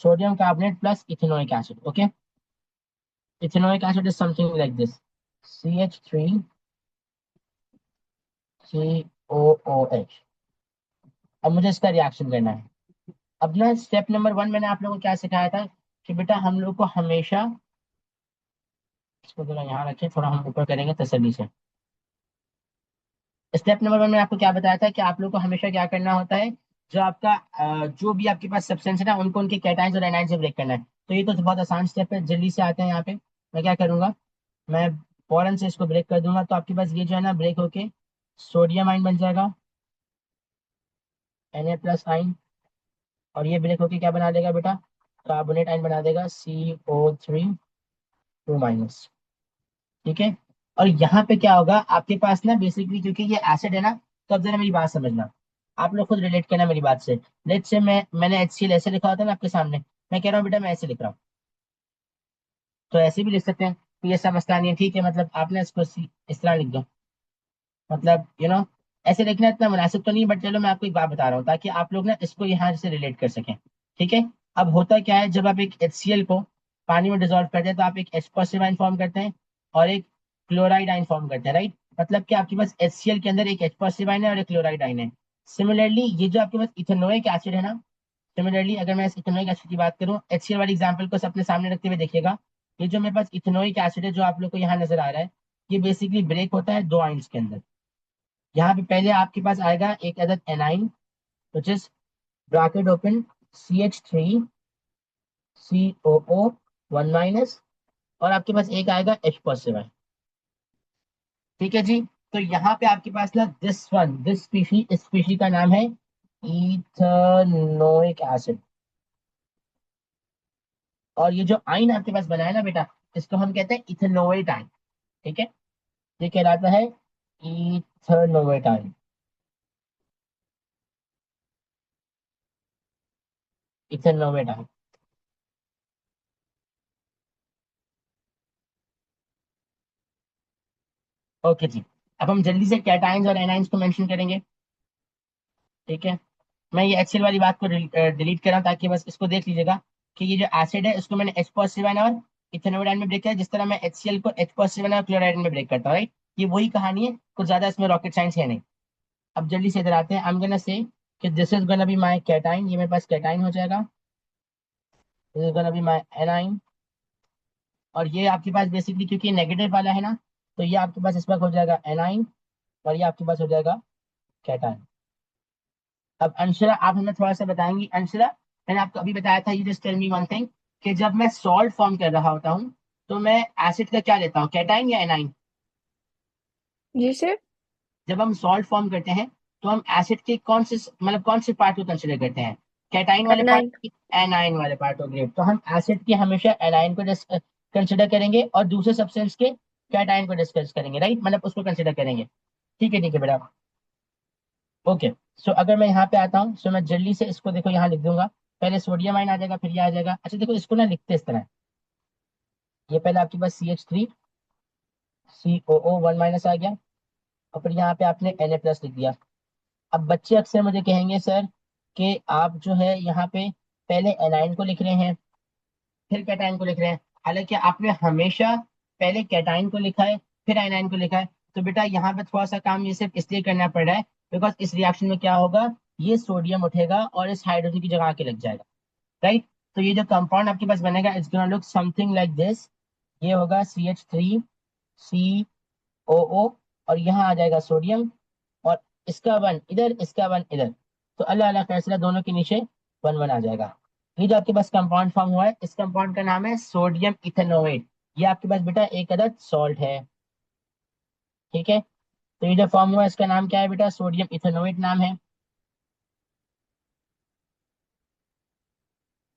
[SPEAKER 1] sodium carbonate plus ethanoic acid. Okay, ethanoic acid is something like this, CH3COOH। अब मुझे इसका रिएक्शन करना है। अब ना स्टेप नंबर 1 मैंने आप लोगों को क्या सिखाया था, कि बेटा हम लोग को हमेशा, इसको जरा यहाँ रखें, थोड़ा हम ऊपर करेंगे तसल्ली से। स्टेप नंबर 1 में आपको क्या बताया था कि आप लोग को हमेशा क्या करना होता है, जो आपका जो भी आपके पास सब्सटेंस है ना, उनको उनके कैटायंस और एनायंस से ब्रेक करना है। तो ये तो बहुत आसान स्टेप है, जल्दी से आते हैं यहाँ पे। मैं क्या करूंगा, मैं फौरन से इसको ब्रेक कर दूंगा, तो आपके पास ये जो है ना ब्रेक होके सोडियम आइन बन जाएगा, Na+ आइन, और ये ब्रेक होके क्या बना देगा बेटा, कार्बोनेट आइन बना देगा, CO3 2-। ठीक है, और यहाँ पे क्या होगा आपके पास ना, बेसिकली क्योंकि ये एसिड है ना, तो अब जरा मेरी बात समझना, आप लोग खुद रिलेट करना मेरी बात से। लेट से मैंने HCl ऐसे लिखा होता है ना आपके सामने, मैं कह रहा हूँ बेटा मैं ऐसे लिख रहा हूँ, तो ऐसे भी लिख सकते हैं, तो ये सब मसला नहीं है। ठीक है, मतलब आपने इसको इस तरह लिख दो, मतलब ऐसे लिखना इतना मुनासिब तो नहीं, बट चलो मैं आपको एक बात बता रहा हूँ ताकि आप लोग ना इसको यहाँ से रिलेट कर सकें। ठीक है, अब होता क्या है, जब आप एक HCl को पानी में डिजोल्व करते हैं, तो आप एक H पॉजिटिव आयन फॉर्म करते हैं और एक क्लोराइड आयन फॉर्म करते हैं, राइट? मतलब कि आपके पास HCl के अंदर एक H पॉजिटिव आयन है और एक क्लोराइड आयन है। सिमिलरली ये जो आपके पास इथेनोइक एसिड है ना, सिमिलरली अगर मैं इस इथेनोइक एसिड की बात करूँ, HCl वाली एग्जाम्पल को अपने सामने रखते हुए देखिएगा, ये जो मेरे पास इथेनोइक एसिड है जो आप लोग को यहाँ नजर आ रहा है, ये बेसिकली ब्रेक होता है 2 आयन्स के अंदर। यहाँ पे पहले आपके पास आएगा एक अदद A9, which is bracket open CH3 COO1 और आपके पास एक आएगा H पॉजिटिव है। ठीक है जी। तो यहाँ पे आपके पास ना दिस स्पीशी, इस स्पीशी का नाम है इथेनोइक एसिड। और ये जो आइन आपके पास बना है ना बेटा, इसको हम कहते हैं इथेनोएट आइन। ठीक है, ये कहलाता है इथेनोएट आइन, इथेनोएट आइन। ओके जी। अब हम जल्दी से कैटाइंस और एनाइंस को मेंशन करेंगे। ठीक है, मैं ये एक्सेल वाली बात को डिलीट कर रहा हूँ ताकि बस इसको देख लीजिएगा कि ये जो एसिड है इसको मैंने H पॉजिटिव आयन और इथेनोइड आयन में ब्रेक किया, जिस तरह मैं HCl को H पॉजिटिव आयन और क्लोराइड में ब्रेक करता हूँ, राइट। ये वही कहानी है, कुछ ज्यादा इसमें रॉकेट साइंस है नहीं। अब जल्दी से इधर आते हैं। आई एम गोना से कि this is gonna be my cation, ये मेरे पास कैटाइन हो जाएगा। This is gonna be my A9, और ये आपके पास बेसिकली क्योंकि नेगेटिव वाला है ना, तो ये आपके पास इस वक्त हो जाएगा एनाइन, और ये आपके पास हो जाएगा कैटाइन। अब अंशरा आप हमें थोड़ा सा बताएंगी। अंशरा, मैंने आपको अभी बताया था, you just tell me one thing, कि जब मैं सॉल्ट फॉर्म कर रहा होता हूँ तो मैं एसिड का क्या लेता हूँ, कैटाइन या एनाइन?
[SPEAKER 2] जी सर।
[SPEAKER 1] जब हम सॉल्ट फॉर्म करते हैं तो हम एसिड के कौन से मतलब कौन से पार्ट को कंसिडर करते हैं, कैटाइन वाले पार्ट,
[SPEAKER 2] 9।
[SPEAKER 1] एनाइन वाले पार्ट को? ग्रेट। तो हम एसिड के हमेशा एनाइन को कंसिडर करेंगे और दूसरे सब्सटेंस के कैटाइन को डिस्कस करेंगे, राइट, मतलब उसको कंसिडर करेंगे। ठीक है बेटा। ओके। सो अगर मैं यहाँ पे आता हूँ, सो मैं जल्दी से इसको देखो यहाँ लिख दूंगा। पहले सोडियम आयन आ जाएगा, फिर ये आ जाएगा। अच्छा देखो, इसको ना लिखते इस तरह, ये पहले आपके पास CH3COO1 आ गया, और फिर यहाँ पे आपने Na+ लिख दिया। अब बच्चे अक्सर मुझे कहेंगे सर कि आप जो है यहाँ पे पहले एनाइन को लिख रहे हैं फिर कैटाइन को लिख रहे हैं, हालांकि आपने हमेशा पहले कैटाइन को लिखा है फिर एनाइन को लिखा है। तो बेटा यहाँ पे थोड़ा सा काम ये सिर्फ इसलिए करना पड़ रहा है बिकॉज इस रिएक्शन में क्या होगा, ये सोडियम उठेगा और इस हाइड्रोजन की जगह आके लग जाएगा, राइट। तो ये जो कंपाउंड आपके पास बनेगा, it's gonna look something like this. ये होगा CH3COO, और यहाँ आ जाएगा सोडियम, और इसका वन इधर, इसका वन इधर। तो अल्लाह अल्लाह फैसला, दोनों के नीचे 1 1 आ जाएगा। ये जो आपके पास कंपाउंड फॉर्म हुआ है, इस कंपाउंड का नाम है सोडियम इथेनोएट। ये आपके पास बेटा एक अदद सॉल्ट है। ठीक है, तो ये जो फॉर्म हुआ है इसका नाम क्या है बेटा, सोडियम इथेनोएट नाम है।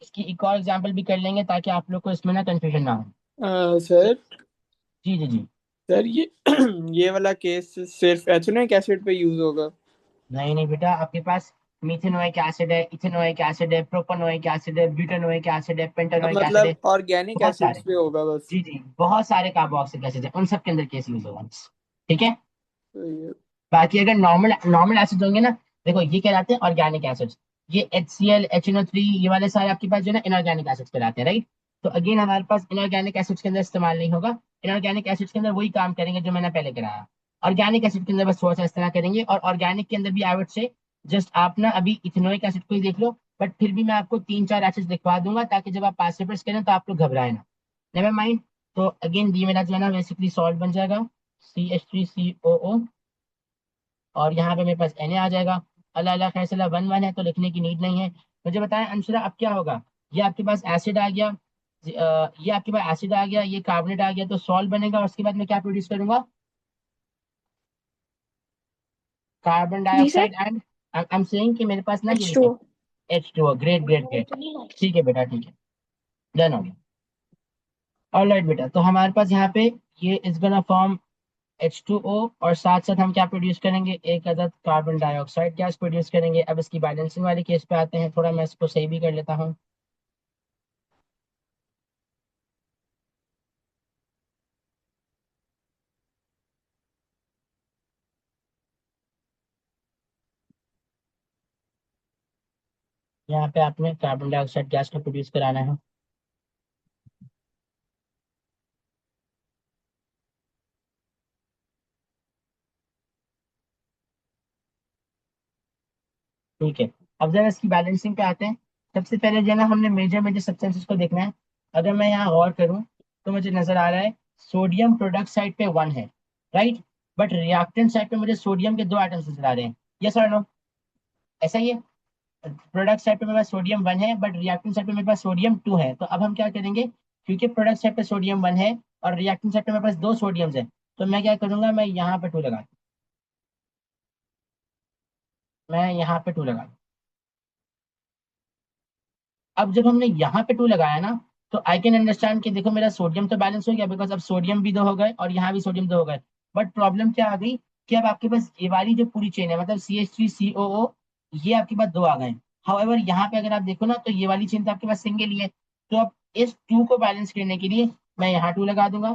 [SPEAKER 1] इसकी एक और एग्जांपल भी कर लेंगे ताकि आप लोग को इसमें ना कंफ्यूजन ना हो।
[SPEAKER 3] सर
[SPEAKER 1] जी जी जी।
[SPEAKER 3] सर ये ये वाला केस सिर्फ एथेनोइक एसिड पे यूज होगा?
[SPEAKER 1] नहीं नहीं बेटा, आपके पास मिथेनोइक एसिड है, इथेनोइक एसिड है, प्रोपेनोइक एसिड है, ब्यूटेनोइक एसिड है, पेंटेनोइक एसिड है,
[SPEAKER 3] मतलब ऑर्गेनिक
[SPEAKER 1] बहुत
[SPEAKER 3] एसिड्स
[SPEAKER 1] सारे।
[SPEAKER 3] पे होगा बस?
[SPEAKER 1] जी जी, बहुत सारे कार्बोक्सिलिक एसिड है, उन सब के अंदर केस यूज होगा। ठीक है।
[SPEAKER 3] तो ये
[SPEAKER 1] बाकी अगर नॉर्मल नॉर्मल एसिड होंगे ना, देखो ये कहलाते हैं ऑर्गेनिक एसिड्स। ये HCl, HNO3, ये वाले सारे आपके पास जो है ना इनऑर्गेनिक एसिड्स कहलाते हैं, राइट। तो अगेन हमारे पास इनऑर्गेनिक एसिड्स के अंदर इस्तेमाल नहीं होगा। इनऑर्गेनिक एसिड्स के अंदर वही काम करेंगे जो मैंने पहले कराया। ऑर्गेनिक एसिड के अंदर बस थोड़ा सा इस तरह करेंगे, और ऑर्गेनिक के अंदर भी आई वुड से जस्ट आप ना अभी इथेनोइक एसिड को ही देख लो, बट फिर भी मैं आपको 3 4 एसिड्स लिखवा दूंगा ताकि जब आप पास पेपर्स करें तो आप लोग घबराए ना। Never mind. तो अगेन ये मेरा जो है ना बेसिकली सॉल्ट बन जाएगा, CH3COO, और यहाँ पे मेरे पास Na आ जाएगा। अल्लाह अल्लाह फैसला 1 1 है तो लिखने की नीड नहीं है। मुझे बताएं अंशुरा, अब क्या होगा? ये आपके पास एसिड आ गया, ये आपके पास एसिड आ गया, ये कार्बोनेट आ गया, तो सॉल्ट बनेगा, और उसके बाद मैं क्या प्रोड्यूस करूंगा, कार्बन
[SPEAKER 2] जी sir.
[SPEAKER 1] Dioxide and I am saying कि मेरे पास ना ये
[SPEAKER 2] H2O।
[SPEAKER 1] देखो H2O। Great great great. ठीक है बेटा, ठीक है, डन हो गया। ऑलराइट बेटा, तो हमारे पास यहाँ पे ये इज गोना फॉर्म H2O, और साथ साथ हम क्या प्रोड्यूस करेंगे, एक अदद कार्बन डाइऑक्साइड गैस प्रोड्यूस करेंगे। अब इसकी बैलेंसिंग वाले केस पे आते हैं, थोड़ा मैं इसको सही भी कर लेता हूँ। यहाँ पे आपने कार्बन डाइऑक्साइड गैस को प्रोड्यूस कराना है। ठीक है, अब जरा इसकी बैलेंसिंग पे आते हैं। सबसे पहले जो है ना, हमने मेजर मेजर सब्सटेंसेस को देखना है। अगर मैं यहाँ गौर करूँ तो मुझे नजर आ रहा है सोडियम प्रोडक्ट साइड पे 1 है, राइट, बट रिएक्टेंट साइड पे मुझे सोडियम के 2 एटम्स नजर आ रहे हैं। यस और नो? ऐसा ही है? प्रोडक्ट साइड पे मेरे पास सोडियम 1 है बट रिएक्टेंट साइड पे मेरे पास सोडियम 2 है, तो अब हम क्या करेंगे, क्योंकि प्रोडक्ट साइड पे सोडियम 1 है और रिएक्टेंट साइड पे मेरे पास 2 सोडियम्स है, तो मैं क्या करूंगा, मैं यहाँ पे 2 लगा, मैं यहाँ पे 2 लगा। अब जब हमने यहाँ पे 2 लगाया ना, तो आई कैन अंडरस्टैंड कि देखो मेरा सोडियम तो बैलेंस हो गया, बिकॉज अब सोडियम भी 2 हो गए और यहाँ भी सोडियम 2 हो गए। बट प्रॉब्लम क्या आ गई कि अब आपके पास ये वाली जो पूरी चेन है, मतलब CH3COO, ये आपके पास 2 आ गए। हाउएवर यहाँ पे अगर आप देखो ना, तो ये वाली चेन तो आपके पास सिंगल ही है, तो अब इस 2 को बैलेंस करने के लिए मैं यहाँ 2 लगा दूंगा।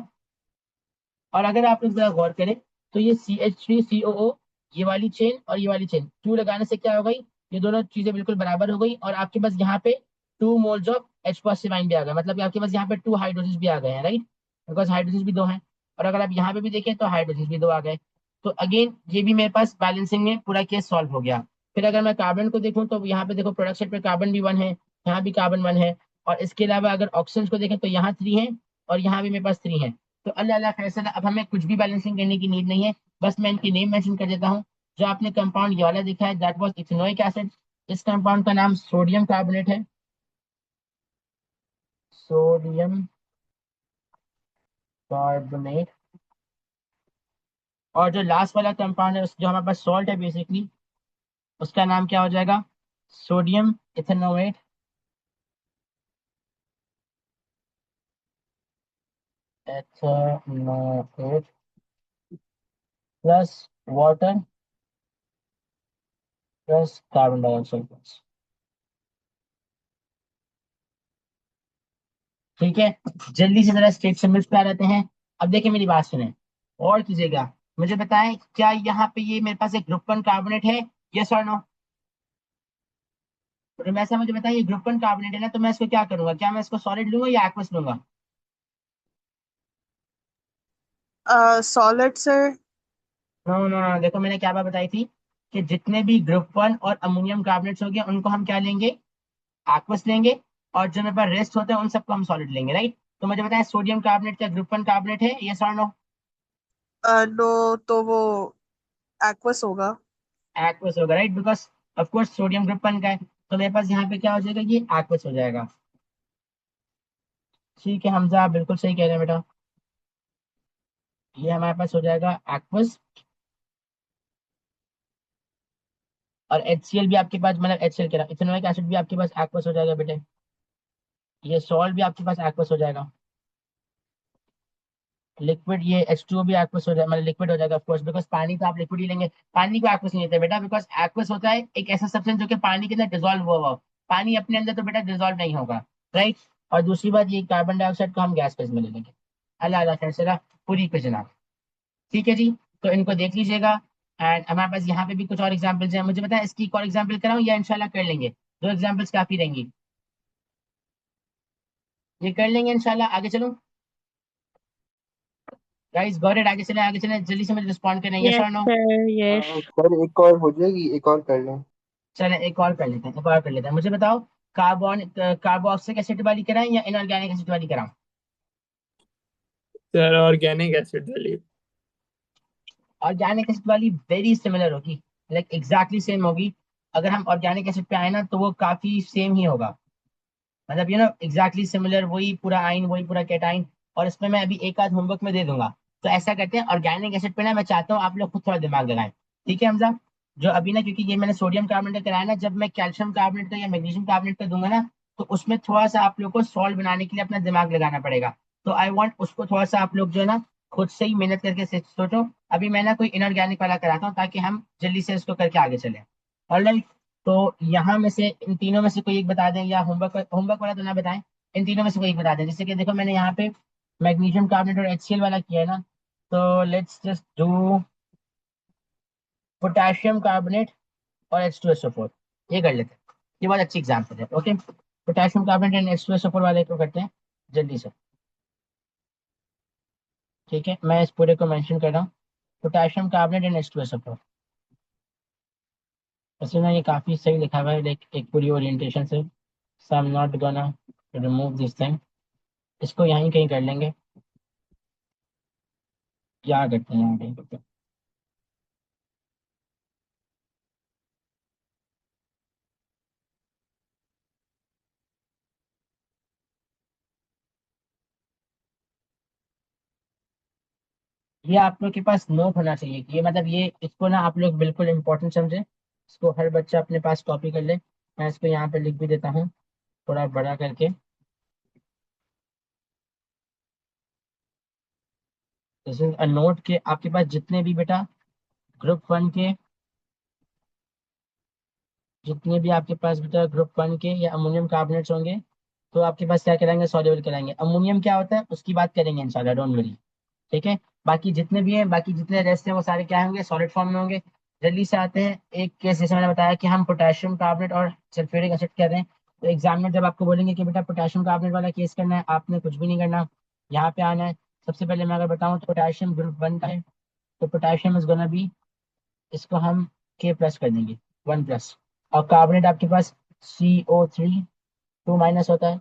[SPEAKER 1] और अगर आप लोग जरा गौर करें, तो ये CH3COO, ये वाली चेन और ये वाली चेन 2 लगाने से क्या हो गई, ये दोनों चीजें बिल्कुल बराबर हो गई और आपके पास यहाँ पे 2 moles of H positive ion भी आ गए, मतलब कि आपके पास यहाँ पे 2 हाइड्रोजन भी आ गए हैं, राइट, बिकॉज हाइड्रोजन भी 2 हैं। और अगर आप यहाँ पे भी देखें तो हाइड्रोजन भी 2 आ गए। तो अगेन ये भी मेरे पास बैलेंसिंग में पूरा केस सॉल्व हो गया। फिर अगर मैं कार्बन को देखूँ, तो यहाँ पे देखो प्रोडक्ट साइड पे कार्बन भी 1 है, यहाँ भी कार्बन 1 है, और इसके अलावा अगर ऑक्सीजन को देखें तो यहाँ 3 है और यहाँ भी मेरे पास 3 है। तो अल्लाह अल्लाह खैर सलाह, अब हमें कुछ भी बैलेंसिंग करने की नीड नहीं है, बस मैं इनकी नेम मेंशन कर देता हूँ। जो आपने कंपाउंड ये वाला देखा है, दैट वाज इथेनोइक एसिड। इस कंपाउंड का नाम सोडियम कार्बोनेट है, सोडियम कार्बोनेट। और जो लास्ट वाला कंपाउंड है जो हमारे पास सॉल्ट है बेसिकली, उसका नाम क्या हो जाएगा, sodium ethanoate, ethanoate plus water plus carbon dioxide plus. ठीक है, जल्दी से जरा स्टेट सिंबल्स पे आ जाते हैं। अब देखिए मेरी बात सुने और कीजिएगा, मुझे बताएं क्या यहाँ पे ये मेरे पास एक ग्रुप 1 कार्बोनेट है, यस और नो। तो वैसा मुझे बताइए ग्रुप 1 कार्बोनेट है ना, तो मैं इसको क्या करूंगा, क्या मैं इसको सॉलिड लूंगा या एक्वस लूंगा।
[SPEAKER 2] सॉलिड से।
[SPEAKER 1] नो नो नो, देखो मैंने क्या बात बताई थी कि जितने भी ग्रुप 1 और अमोनियम कार्बोनेट्स हो गए उनको हम क्या लेंगे, एक्वस लेंगे, और जो मेरे पास रेस्ट होते हैं उन सबको हम सॉलिड लेंगे, राइट। तो मुझे बताएं सोडियम कार्बोनेट क्या ग्रुप 1 कार्बोनेट है, यस और नो।
[SPEAKER 2] नो, तो वो एक्वस होगा।
[SPEAKER 1] एक्वस होगा, right, because of course sodium group 1 का है, तो मेरे पास यहाँ पे क्या हो जाएगा, ये एक्वस हो जाएगा। ठीक है हमजा, आप बिल्कुल सही कह रहे हैं बेटा, ये हमारे पास हो जाएगा एक्वस। और HCl भी आपके पास, मतलब HCl कह रहा हूं, इथेनोइक एसिड भी आपके पास एक्वस हो जाएगा बेटे। ये सॉल्ट भी आपके पास एक्वस हो जाएगा। लिक्विड ये H2O भी एक्वस हो जाएगा, मतलब लिक्विड हो जाएगा ऑफ कोर्स, बिकॉज पानी तो आप लिक्विड ही लेंगे। पानी को एक्वस नहीं लेते बेटा, बिकॉज एक्वस होता है एक ऐसा सब्सटेंस जो कि पानी के अंदर डिजोल्व हुआ हो। पानी अपने अंदर तो बेटा डिजोल्व नहीं होगा, राइट। और दूसरी बात, ये कार्बन डाइऑक्साइड को हम गैस फेज में ले लेंगे। अल्लाह अल्लाह खैर सलाह, पूरी पे जनाब। ठीक है जी, तो इनको देख लीजिएगा। एंड हमारे पास यहाँ पे भी कुछ और एग्जाम्पल्स हैं, मुझे बताया इसकी एक और एग्जाम्पल कराऊं या इंशाल्लाह कर लेंगे, 2 एग्जाम्पल्स काफी रहेंगी। ये कर लेंगे इंशाल्लाह, आगे चलूं। गाइस गॉट इट, आगे चले जल्दी से मुझे रिस्पॉन्ड करना है, यस
[SPEAKER 4] Yes,
[SPEAKER 1] और नो।
[SPEAKER 4] sir. Yes.
[SPEAKER 5] सर एक और हो जाएगी, एक और कर लें।
[SPEAKER 1] चले एक और कर लेते हैं, एक और कर लेते हैं, मुझे बताओ कार्बोक्सिलिक एसिड वाली कराएं या इनऑर्गेनिक एसिड वाली कराऊं।
[SPEAKER 3] सर ऑर्गेनिक एसिड वाली।
[SPEAKER 1] ऑर्गेनिक एसिड वाली वेरी सिमिलर होगी, लाइक एग्जैक्टली सेम होगी। अगर हम ऑर्गेनिक एसिड पे आए ना, तो वो काफी सेम ही होगा, मतलब एग्जैक्टली सिमिलर, वही पूरा आइन वही पूरा कैटाइन। और इसमें मैं अभी एक आध होमवर्क में दे दूंगा। तो ऐसा करते हैं, ऑर्गेनिक एसिड पे ना मैं चाहता हूँ आप लोग खुद थोड़ा दिमाग लगाएं। ठीक है हमजा, जो अभी ना, क्योंकि ये मैंने सोडियम कार्बोनेट कराया ना, जब मैं कैल्शियम कार्बोनेट का या मैग्नीशियम कार्बोनेट का दूंगा ना, तो उसमें थोड़ा सा आप लोग को सॉल्व बनाने के लिए अपना दिमाग लगाना पड़ेगा। तो आई वांट उसको थोड़ा सा आप लोग जो है ना, खुद से ही मेहनत करके सोचो। अभी मैं ना कोई इनऑर्गेनिक वाला कराता हूँ, ताकि हम जल्दी से इसको करके आगे चले। ऑलराइट, तो यहाँ में से इन तीनों में से कोई एक बता दें, या होमवर्क होमवर्क वाला तो ना बताएं, इन तीनों में से कोई एक बता दें। जैसे कि देखो मैंने यहाँ पे मैग्नीशियम कार्बोनेट और HCl वाला किया है ना, तो let's just do potassium carbonate और H2SO4, ये कर लेते हैं। ये बहुत अच्छी एग्जाम्पल है, okay. Potassium carbonate and H2SO4 वाले को करते हैं जल्दी से। ठीक है, मैं इस पूरे को मेंशन कर रहा हूँ, पोटेशियम कार्बोनेट एंड H2SO4। वैसे ना ये काफी सही लिखा हुआ है, लाइक एक पूरी ओरिएंटेशन से। So I am not gonna remove this thing, इसको यहीं कहीं कर लेंगे, क्या करते हैं यहाँ कहीं करते हैं। ये आप लोग के पास नोट होना चाहिए कि ये मतलब ये इसको ना आप लोग बिल्कुल इंपॉर्टेंट समझे, इसको हर बच्चा अपने पास कॉपी कर ले। मैं इसको यहाँ पे लिख भी देता हूँ थोड़ा बड़ा करके। दिस इज अ नोट के आपके पास जितने भी बेटा ग्रुप 1 के, जितने भी आपके पास बेटा ग्रुप 1 के या अमोनियम कार्बोनेट्स होंगे, तो आपके पास क्या कराएंगे, सॉल्युबल कराएंगे। अमोनियम क्या होता है उसकी बात करेंगे इंशाल्लाह, डोंट वरी। ठीक है, बाकी जितने भी हैं, बाकी जितने रेस्ट हैं वो सारे क्या होंगे, सॉलिड फॉर्म में होंगे। जल्दी से आते हैं एक केस, जैसे मैंने बताया कि हम पोटेशियम कार्बोनेट और सल्फ्यूरिक एसिड कर रहे हैं। तो एग्जाम में जब आपको बोलेंगे कि बेटा पोटेशियम कार्बोनेट वाला केस करना है, आपने कुछ भी नहीं करना, यहाँ पे आना है। सबसे पहले मैं अगर बताऊँ तो पोटेशियम ग्रुप 1 का है, तो पोटेशियम इज गोना बी, इसको हम के प्लस कर देंगे, 1+। और कार्बोनेट आपके पास CO3 2- होता है,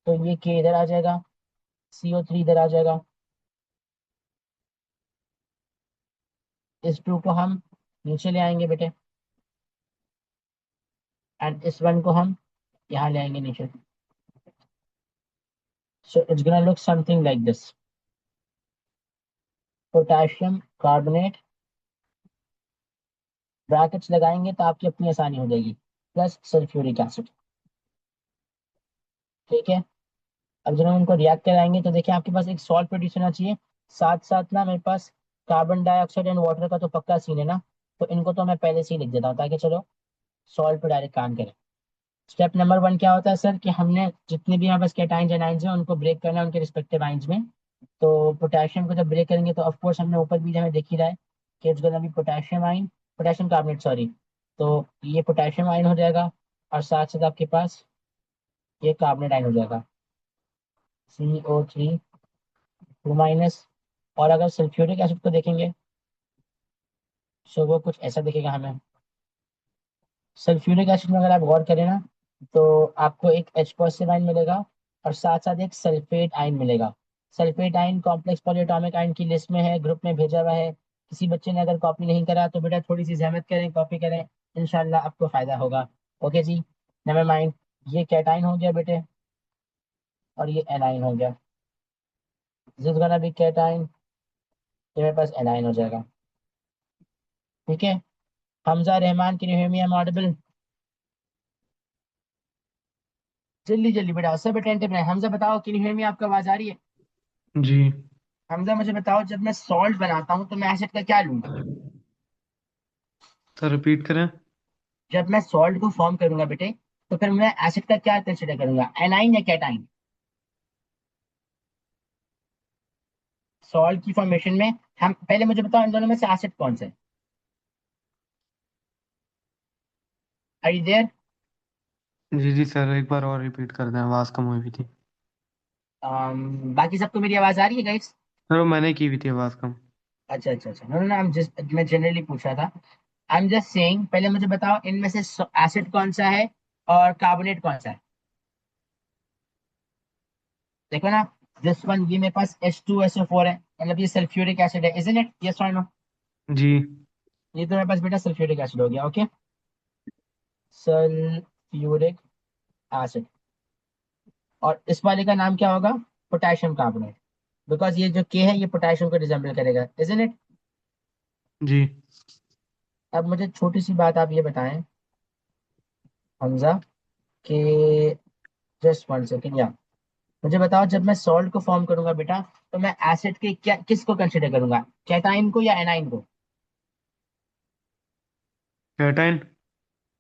[SPEAKER 1] तो ये के इधर आ जाएगा, CO3 इधर आ जाएगा। इस 2 को हम नीचे ले आएंगे बेटे, एंड इस 1 को हम यहाँ ले आएंगे नीचे। सो it's gonna look something like this, potassium carbonate, brackets लगाएंगे तो आपकी अपनी आसानी हो जाएगी, प्लस सल्फ्यूरिक एसिड। ठीक है, अब जब हम उनको रिएक्ट कराएंगे तो देखिए आपके पास एक सॉल्ट प्रोड्यूस होना चाहिए, साथ साथ ना मेरे पास कार्बन डाइऑक्साइड एंड वाटर का तो पक्का सीन है ना, तो इनको तो मैं पहले से ही लिख देता हूँ ताकि चलो सॉल्ट पे डायरेक्ट काम करें। स्टेप नंबर 1 क्या होता है सर, कि हमने जितने भी हमारे पास कैटाइंस एनाइंस हैं उनको ब्रेक करना है उनके रिस्पेक्टिव आइंस में। तो पोटेशियम को जब ब्रेक करेंगे तो ऑफ कोर्स हमने ऊपर भी हमें देख ही रहा है कि इट्स गोना बी पोटेशियम आइन, पोटेशियम कार्बोनेट सॉरी। तो ये पोटेशियम आइन हो जाएगा, और साथ साथ आपके पास ये कार्बोनेट आइन हो जाएगा, CO3 2-। और अगर सल्फ्यूरिक एसिड को देखेंगे तो वो कुछ ऐसा दिखेगा हमें। सल्फ्यूरिक एसिड में अगर आप गौर करें ना, तो आपको एक H पॉजिटिव आयन मिलेगा, और साथ साथ एक सल्फेट आयन मिलेगा। Sulphate ion complex polyatomic ion की लिस्ट में है, ग्रुप में भेजा हुआ है। किसी बच्चे ने अगर कॉपी नहीं करा तो बेटा थोड़ी सी जहमत करें, कॉपी करें, इंशाल्लाह आपको फायदा होगा। ओके जी, नेवर माइंड। ये कैटाइन हो गया बेटे, और ये एनाइन हो गया। This is gonna be cation, ये मेरे पास एनाइन हो जाएगा। ठीक है, हमजा रहमान की हेमी एम ऑडिबल, जल्दी जल्दी बेटा सब अटेंटिव रहे। हमजा बताओ कि हेमी आपको आवाज आ रही है?
[SPEAKER 6] जी
[SPEAKER 1] हमजा मुझे बताओ, जब मैं सॉल्ट बनाता हूँ तो मैं एसिड का क्या लूंगा?
[SPEAKER 6] सर रिपीट करें।
[SPEAKER 1] जब मैं सॉल्ट को फॉर्म करूंगा बेटे, तो फिर मैं एसिड का क्या कंसिडर करूंगा, एनाइन या कैटाइन? सॉल्ट की फॉर्मेशन में हम पहले मुझे बताओ इन दोनों में से एसिड कौन सा है? Are you there?
[SPEAKER 6] जी जी सर, एक बार और रिपीट कर दें, आवाज़ कम हुई भी थी।
[SPEAKER 1] बाकी सबको मेरी आवाज आ रही है गाइस?
[SPEAKER 6] सर वो मैंने की हुई थी आवाज़ कम।
[SPEAKER 1] अच्छा अच्छा अच्छा, नो नो, मैं जनरली पूछ रहा था। आई एम जस्ट सेइंग, पहले मुझे बताओ इनमें से एसिड कौन सा है और कार्बोनेट कौन सा है। देखो ना, दिस वन, ये मेरे पास H2SO4 है, मतलब ये सल्फ्यूरिक एसिड है, इजंट इट, यस और नो?
[SPEAKER 6] जी
[SPEAKER 1] ये तो मेरे पास बेटा सल्फ्यूरिक एसिड हो गया। Okay, sulphuric acid. और इस वाले का नाम क्या होगा, पोटेशियम कार्बोनेट, बिकॉज ये जो के है ये पोटेशियम को रिजेंबल करेगा, इजंट इट?
[SPEAKER 6] जी
[SPEAKER 1] अब मुझे छोटी सी बात आप ये बताएं हमजा, कि जस्ट 1 सेकेंड, या मुझे बताओ जब मैं सॉल्ट को फॉर्म करूंगा बेटा, तो मैं एसिड के क्या किसको कंसिडर करूंगा, कैटाइन को या एनाइन को?
[SPEAKER 6] Cation.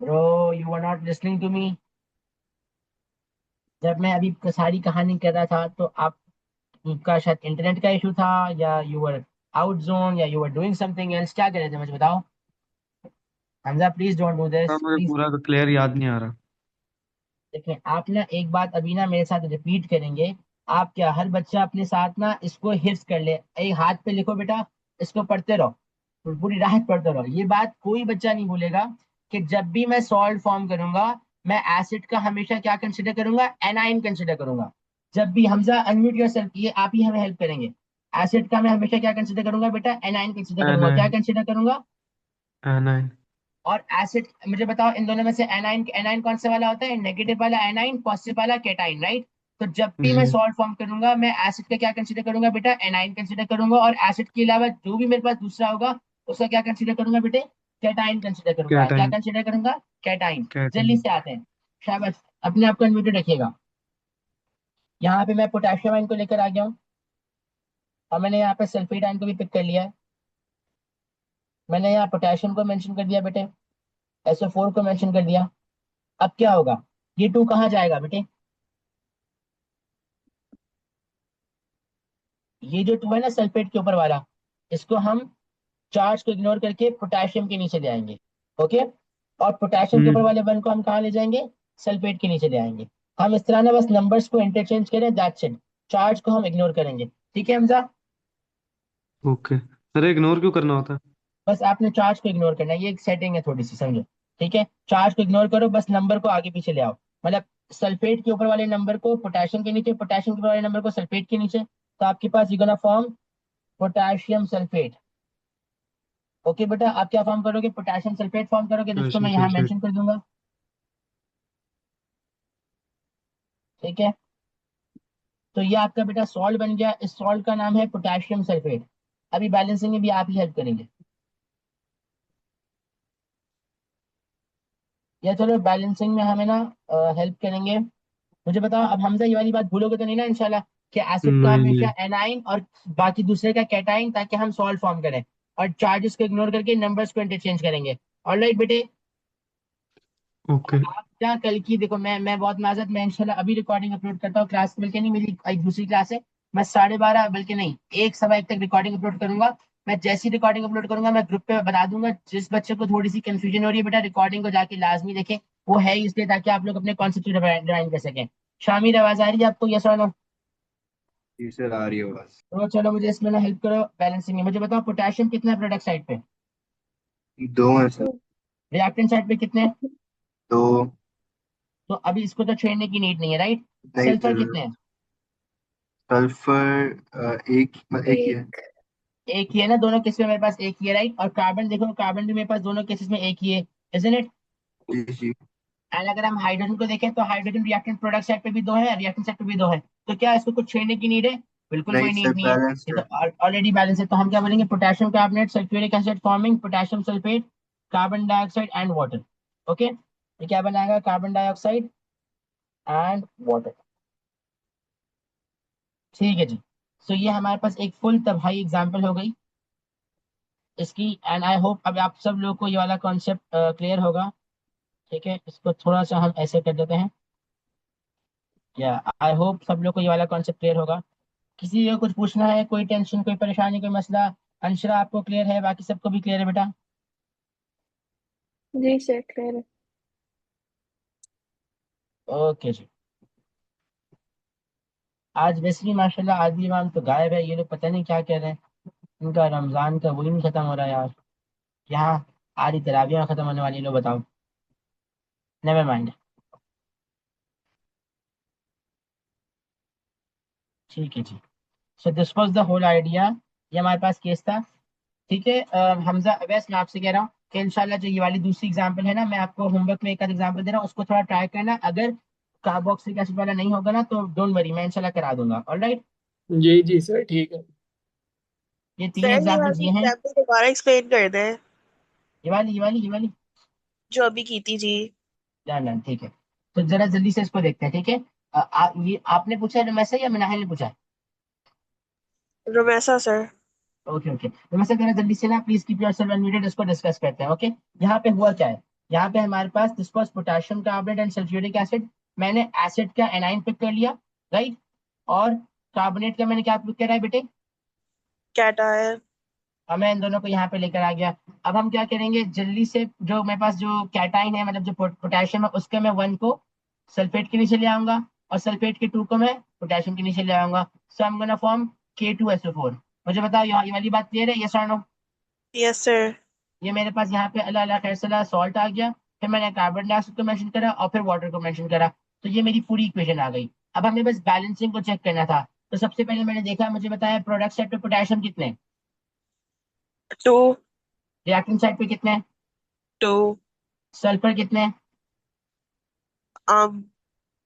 [SPEAKER 1] Bro, you are not listening to me. जब मैं अभी सारी कहानी कर रहा था तो आपका शायद इंटरनेट का इशू था, या यू आर आउट जोन, या you are doing something else, क्या कर रहे थे मुझे बताओ। Hamza please don't do
[SPEAKER 6] sir
[SPEAKER 1] this
[SPEAKER 6] मुझे
[SPEAKER 1] प्लीज।
[SPEAKER 6] पूरा क्लियर याद नहीं आ रहा।
[SPEAKER 1] देखिए आप ना एक बात अभी ना मेरे साथ रिपीट करेंगे। आप क्या, हर बच्चा अपने साथ ना इसको हिफ्स कर ले, एक हाथ पे लिखो बेटा, इसको पढ़ते रहो, पूरी रात पढ़ते रहो। ये बात कोई बच्चा नहीं भूलेगा कि जब भी मैं सॉल्ट फॉर्म करूंगा, मैं एसिड का हमेशा क्या कंसिडर करूंगा, एनाइन कंसिडर करूंगा। जब भी हमजा अनम्यूट योरसेल्फ, ये आप ही हमें हेल्प करेंगे। एसिड का मैं हमेशा क्या कंसिडर करूंगा बेटा, एनाइन कंसिडर करूंगा, क्या
[SPEAKER 6] एनाइन।
[SPEAKER 1] कंसिडर करूंगा?
[SPEAKER 6] एनाइन।
[SPEAKER 1] और एसिड मुझे बताओ इन दोनों में से एनाइन, एनाइन कौन सा वाला होता है, नेगेटिव वाला एनाइन, पॉजिटिव वाला कैटाइन, राइट? तो जब भी मैं
[SPEAKER 6] जी
[SPEAKER 1] सॉल्ट फॉर्म करूंगा मैं एसिड का क्या कंसीडर करूंगा बेटा, एनाइन कंसीडर करूंगा, और एसिड के अलावा जो भी मेरे पास दूसरा होगा उसका क्या कंसीडर करूंगा बेटे, कैटाइन कंसीडर करूंगा। क्या
[SPEAKER 6] कैटाइन
[SPEAKER 1] कंसीडर करूंगा, कैटाइन। जल्दी
[SPEAKER 6] कैटाइन
[SPEAKER 1] से आते हैं, शाबाश। अपने आप को अनम्यूटेड रखिएगा। यहाँ पे मैं पोटेशियम आयन को लेकर आ गया हूँ, और मैंने यहाँ पे सल्फेट आयन को भी पिक कर लिया है। मैंने यहाँ पोटेशियम को मेंशन कर दिया बेटे, SO4 को मेंशन कर दिया। अब क्या होगा, ये टू कहाँ जाएगा बेटे, ये जो टू है ना सल्फेट के ऊपर वाला, इसको हम चार्ज को इग्नोर करके पोटेशियम के नीचे ले आएंगे। ओके, और पोटेशियम के ऊपर
[SPEAKER 6] हम्म
[SPEAKER 1] वाले वन को हम कहाँ ले जाएंगे, सल्फेट के नीचे ले आएंगे। हम इस तरह ना बस नंबर्स को इंटरचेंज करें, दैट्स इट। चार्ज को हम इग्नोर करेंगे, ठीक है हमजा।
[SPEAKER 6] ओके सर इग्नोर क्यों करना होता है?
[SPEAKER 1] बस आपने चार्ज को इग्नोर करना है, ये एक सेटिंग है थोड़ी सी, समझो। ठीक है, चार्ज को इग्नोर करो, बस नंबर को आगे पीछे ले आओ। मतलब सल्फेट के ऊपर वाले नंबर को पोटेशियम के नीचे, पोटेशियम के ऊपर वाले नंबर को सल्फेट के नीचे, तो आपके पास you gonna form potassium sulphate. Okay बेटा, आप क्या फॉर्म करोगे, पोटेशियम सल्फेट फॉर्म करोगे, जिसको
[SPEAKER 6] पोटेशियम
[SPEAKER 1] मैं यहाँ
[SPEAKER 6] सल्फेट
[SPEAKER 1] मेंशन कर दूंगा। ठीक है, तो ये आपका बेटा सॉल्ट बन गया। इस सॉल्ट का नाम है पोटेशियम सल्फेट। अभी बैलेंसिंग में भी आप ही हेल्प करेंगे, या चलो बैलेंसिंग में हमें ना हेल्प करेंगे। मुझे बताओ अब हमजा, ये वाली बात भूलोगे तो नहीं ना इंशाल्लाह, कि एसिड का
[SPEAKER 6] नहीं नहीं
[SPEAKER 1] हमेशा एनाइन और बाकी दूसरे का कैटाइन, ताकि हम सॉल्ट फॉर्म करें, और चार्जेस को इग्नोर करके नंबर्स को इंटरचेंज करेंगे। ऑलराइट बेटे।
[SPEAKER 6] ओके
[SPEAKER 1] आप क्या कल की देखो, मैं बहुत माजरत, मैं इंशाल्लाह अभी रिकॉर्डिंग अपलोड करता हूँ क्लास, बल्कि नहीं, मेरी एक दूसरी क्लास है। मैं 12:30 बल्कि नहीं, 1 सवा 1 तक रिकॉर्डिंग अपलोड करूंगा। मैं जैसी रिकॉर्डिंग अपलोड करूंगा मैं ग्रुप पे बता दूंगा। जिस बच्चे को थोड़ी सी कंफ्यूजन हो रही है बेटा, रिकॉर्डिंग को जाके लाजमी देखें। वो है ही इसलिए ताकि आप लोग अपने कॉन्सेप्ट डिवाइन कर सकें। शामिर, आवाज आ रही है आपको, यस और नो?
[SPEAKER 5] जी सर आ रही है बस।
[SPEAKER 1] तो चलो मुझे इसमें ना हेल्प करो बैलेंसिंग में। मुझे बताओ पोटेशियम कितना है प्रोडक्ट साइड पे,
[SPEAKER 5] दो है सर।
[SPEAKER 1] रिएक्टेंट साइड पे कितने हैं?
[SPEAKER 5] दो।
[SPEAKER 1] तो अभी इसको तो छेड़ने की नीड नहीं है, राइट।
[SPEAKER 5] नहीं
[SPEAKER 1] सल्फर
[SPEAKER 5] सर।
[SPEAKER 1] कितने हैं?
[SPEAKER 5] सल्फर एक ही है।
[SPEAKER 1] एक ही है ना, दोनों केस में मेरे पास एक ही है, राइट। और कार्बन देखो, कार्बन भी मेरे पास दोनों केसेस में एक ही है, इजंट इट?
[SPEAKER 5] जी जी।
[SPEAKER 1] एंड अगर हम हाइड्रोजन को देखें तो हाइड्रोजन रिएक्टेंट प्रोडक्ट साइड पे भी दो है, रिएक्टेंट साइड पे भी दो है। तो क्या इसको कुछ छेड़ने की नीड है? बिल्कुल
[SPEAKER 5] नहीं
[SPEAKER 1] कोई
[SPEAKER 5] सर
[SPEAKER 1] नीड नहीं है,
[SPEAKER 5] बैलेंस
[SPEAKER 1] ये
[SPEAKER 5] है।
[SPEAKER 1] तो ऑलरेडी बैलेंस है। तो हम क्या बोलेंगे, potassium carbonate sulphuric acid forming potassium sulphate, carbon dioxide and water. Okay, ये क्या बनाएगा, कार्बन डाइऑक्साइड एंड वाटर। ठीक है जी। सो ये हमारे पास एक फुल तबाही एग्जाम्पल हो गई इसकी। एंड आई होप अब आप सब लोग को ये वाला कॉन्सेप्ट क्लियर होगा। ठीक है, इसको थोड़ा सा हम ऐसे कर देते हैं, या आई होप सब लोग को ये वाला कॉन्सेप्ट क्लियर होगा। किसी को कुछ पूछना है, कोई टेंशन, कोई परेशानी, कोई मसला? अंशरा आपको क्लियर है, बाकी सबको भी क्लियर है बेटा?
[SPEAKER 2] जी सर क्लियर है।
[SPEAKER 1] ओके जी। आज वैसे भी माशाल्लाह आदि इमाम तो गायब है, ये लोग पता नहीं क्या कह रहे हैं। इनका रमजान का वही नहीं खत्म हो रहा है यार। यहाँ आधी तराबियां खत्म होने वाली, लो बताओ। Never mind. ठीक है जी। So this was the whole idea, ये हमारे पास केस था। ठीक है, हमजा अवैस, मैं आपसे कह रहा हूँ कि इंशाल्लाह जो ये वाली दूसरी एग्जांपल है ना, मैं आपको होमवर्क में एक आध एग्जांपल दे रहा हूँ, उसको थोड़ा ट्राई करना। अगर कार्बोक्सिलिक एसिड वाला नहीं होगा ना तो डोंट वरी, मैं इंशाल्लाह करा दूंगा। ऑलराइट,
[SPEAKER 3] जी जी सर ठीक है।
[SPEAKER 1] ये तीन
[SPEAKER 2] सर ये
[SPEAKER 1] एग्जांपल्स
[SPEAKER 2] वाली
[SPEAKER 1] ये हैं।
[SPEAKER 2] एग्जाम्पल दोबारा एक्सप्लेन कर दें
[SPEAKER 1] ये वाली
[SPEAKER 2] जो अभी की थी जी।
[SPEAKER 1] डन, ठीक है। तो जरा जल्दी से इसको देखते हैं, ठीक है। ये आपने पूछा है रमेश से या मिनाहिल ने पूछा है?
[SPEAKER 2] Romaisa sir.
[SPEAKER 1] Okay okay, Ramesh से जरा जल्दी से ना, प्लीज कीप योरसेल्फ अनम्यूटेड, इसको डिस्कस करते हैं। ओके, यहाँ पे हुआ क्या है, यहाँ पे हमारे पास this was potassium carbonate and sulphuric acid. मैंने एसिड का एनाइन पिक कर लिया, राइट। और कार्बोनेट का मैंने क्या पिक करा है बेटे,
[SPEAKER 2] कैटायन।
[SPEAKER 1] अब मैं इन दोनों को यहाँ पे लेकर आ गया। अब हम क्या करेंगे, जल्दी से जो मेरे पास जो कैटाइन है, मतलब जो पोटेशियम है, उसके मैं वन को सल्फेट के नीचे ले आऊंगा, और सल्फेट के टू को मैं पोटेशियम के नीचे ले आऊंगा। So I am gonna form K2SO4। मुझे बताओ यहाँ ये वाली बात क्लियर है, यस और नो?
[SPEAKER 2] Yes sir.
[SPEAKER 1] ये मेरे पास यहाँ पे अल्लाह अल्लाह खैर सलाह सॉल्ट आ गया, फिर मैंने कार्बन डाइऑक्साइड को मेंशन करा, और फिर वाटर को मेंशन करा। तो ये मेरी पूरी इक्वेशन आ गई। अब हमें बस बैलेंसिंग को चेक करना था। तो सबसे पहले मैंने देखा, मुझे बताया प्रोडक्ट साइड पे पोटेशियम कितने,
[SPEAKER 2] टू।
[SPEAKER 1] रिएक्टेंट साइड पे कितने,
[SPEAKER 2] टू।
[SPEAKER 1] सल्फर कितने,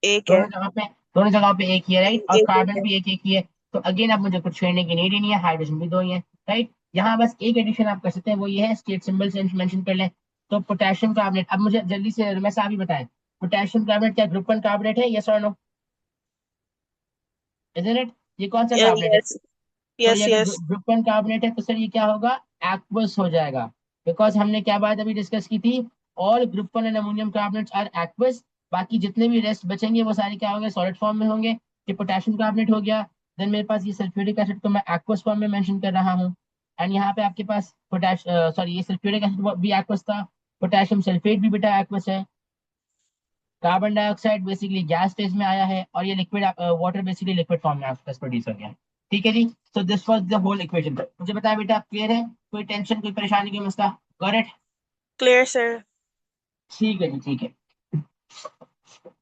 [SPEAKER 2] एक है।
[SPEAKER 1] दोनों जगह पे दोनों जगहों पे एक ही है, राइट, और
[SPEAKER 2] एक
[SPEAKER 1] कार्बन
[SPEAKER 2] है।
[SPEAKER 1] भी एक ही है। तो अगेन अब मुझे कुछ छेड़ने की नीड ही नहीं है, हाइड्रोजन भी दो ही है, राइट। यहाँ बस एक एडिशन आप कर सकते हैं, वो ये है, स्टेट सिंबल से मेंशन कर लें। तो पोटेशियम कार्बोनेट, अब मुझे जल्दी से मैं साहब ही बताएं, पोटेशियम कार्बोनेट क्या ग्रुप वन कार्बोनेट है, यस और नो, इजंट इट? ये कौन सा कार्बोनेट है?
[SPEAKER 2] यस
[SPEAKER 1] तो
[SPEAKER 2] यस
[SPEAKER 1] ये अगर
[SPEAKER 2] यस।
[SPEAKER 1] ग्रुप वन कार्बोनेट है तो सर ये क्या होगा, एक्वस हो जाएगा। बिकॉज हमने क्या बात अभी डिस्कस की थी, all group one and ammonium carbonates are aqueous. बाकी जितने भी रेस्ट बचेंगे वो सारे क्या होंगे, सॉलिड फॉर्म में होंगे। ये पोटेशियम कार्बोनेट हो गया। देन मेरे पास ये सल्फ्यूरिक एसिड को मैं एक्वस फॉर्म में मेंशन कर रहा हूँ। एंड यहाँ पे आपके पास सॉरी, ये सल्फ्यूरिक एसिड भी एक्वस था। पोटेशियम सल्फेट भी बेटा एक्वस है। Carbon dioxide basically gas phase में आया है, और ये liquid water basically liquid form में आपके पास प्रोड्यूस हो गया। ठीक है जी। So this was the whole equation. मुझे बताया बेटा, आप क्लियर है? कोई टेंशन, कोई परेशानी, कोई मसला? Got it?
[SPEAKER 2] Clear sir.
[SPEAKER 1] ठीक है जी, ठीक है।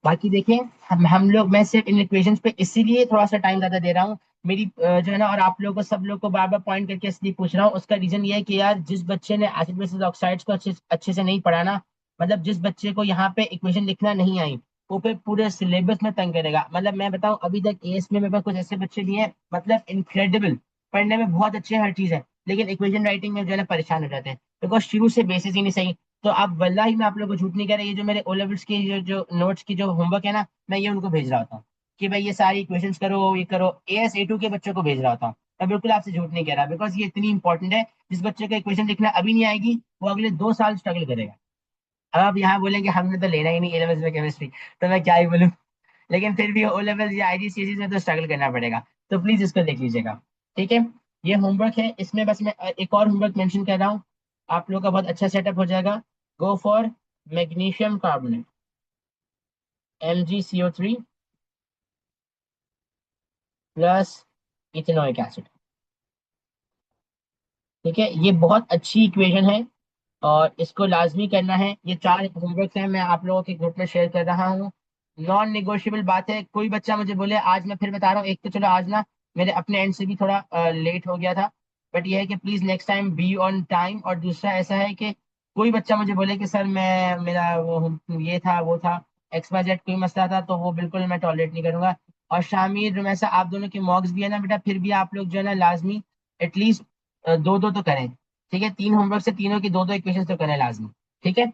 [SPEAKER 1] बाकी देखिए, हम लोग, मैं सिर्फ इन इक्वेशंस पे इसीलिए थोड़ा सा टाइम ज्यादा दे रहा हूँ, मेरी जो है ना, और आप लोगों को, सब लोग को बार बार पॉइंट करके इसलिए पूछ रहा हूँ। उसका रीजन ये है कि यार, जिस बच्चे ने एसिड बेसिस ऑक्साइड्स को अच्छे अच्छे से नहीं पढ़ा ना, मतलब जिस बच्चे को यहाँ पे इक्वेशन लिखना नहीं आई, वो फिर पूरे सिलेबस में तंग करेगा। मतलब मैं बताऊं, अभी तक एएस में मेरे पास कुछ ऐसे बच्चे भी हैं, मतलब इनक्रेडिबल, पढ़ने में बहुत अच्छे हैं, हर चीज है, लेकिन इक्वेशन राइटिंग में जो है ना परेशान हो जाते हैं, बिकॉज शुरू से बेसिस ही नहीं सही। तो अब वल्लाही मैं आप लोगों को झूठ नहीं कह रहा, ये जो मेरे ओ लेवल्स की जो नोट्स की जो होमवर्क है ना, मैं ये उनको भेज रहा होता हूँ कि भाई ये सारी इक्वेशंस करो, ये करो, AS A2 के बच्चों को भेज रहा होता हूँ। मैं बिल्कुल आपसे झूठ नहीं कह रहा, बिकॉज ये इतनी इंपॉर्टेंट है। जिस बच्चे को इक्वेशन लिखना अभी नहीं आएगी, वो अगले 2 साल स्ट्रगल करेगा। अब आप यहाँ बोलेंगे हमने तो लेना ही नहीं ए लेवल्स में केमिस्ट्री, तो मैं क्या ही बोलूँ। लेकिन फिर भी ओ लेवल्स या IGCSE में तो स्ट्रगल करना पड़ेगा। तो प्लीज इसको देख लीजिएगा। ठीक है, ये होमवर्क है, इसमें बस मैं एक और होमवर्क मेंशन कर रहा हूँ, आप लोग का बहुत अच्छा सेटअप हो जाएगा। Go for magnesium carbonate, MgCO3 plus ethanoic acid. ठीक है, ये बहुत अच्छी इक्वेशन है, और इसको लाजमी करना है। ये 4 होमवर्क हैं, मैं आप लोगों के ग्रुप में शेयर कर रहा हूँ। नॉन निगोशियबल बात है, कोई बच्चा मुझे बोले आज, मैं फिर बता रहा हूँ, एक तो चलो आज ना मेरे अपने एंड से भी थोड़ा लेट हो गया था, बट ये है कि please next time B on time. और दूसरा ऐसा है कि कोई बच्चा मुझे बोले कि सर मैं, मेरा वो ये था वो था, XYZ कोई मसला था, तो वो बिल्कुल मैं टॉलरेट नहीं करूंगा। और शामिर रुमैसा, आप दोनों के मॉक्स भी है ना बेटा, फिर भी आप लोग जो है ना लाजमी एटलीस्ट दो दो तो करें। ठीक है, 3 होमवर्क से तीनों की दो दो इक्वेशन तो करें लाजमी। ठीक है,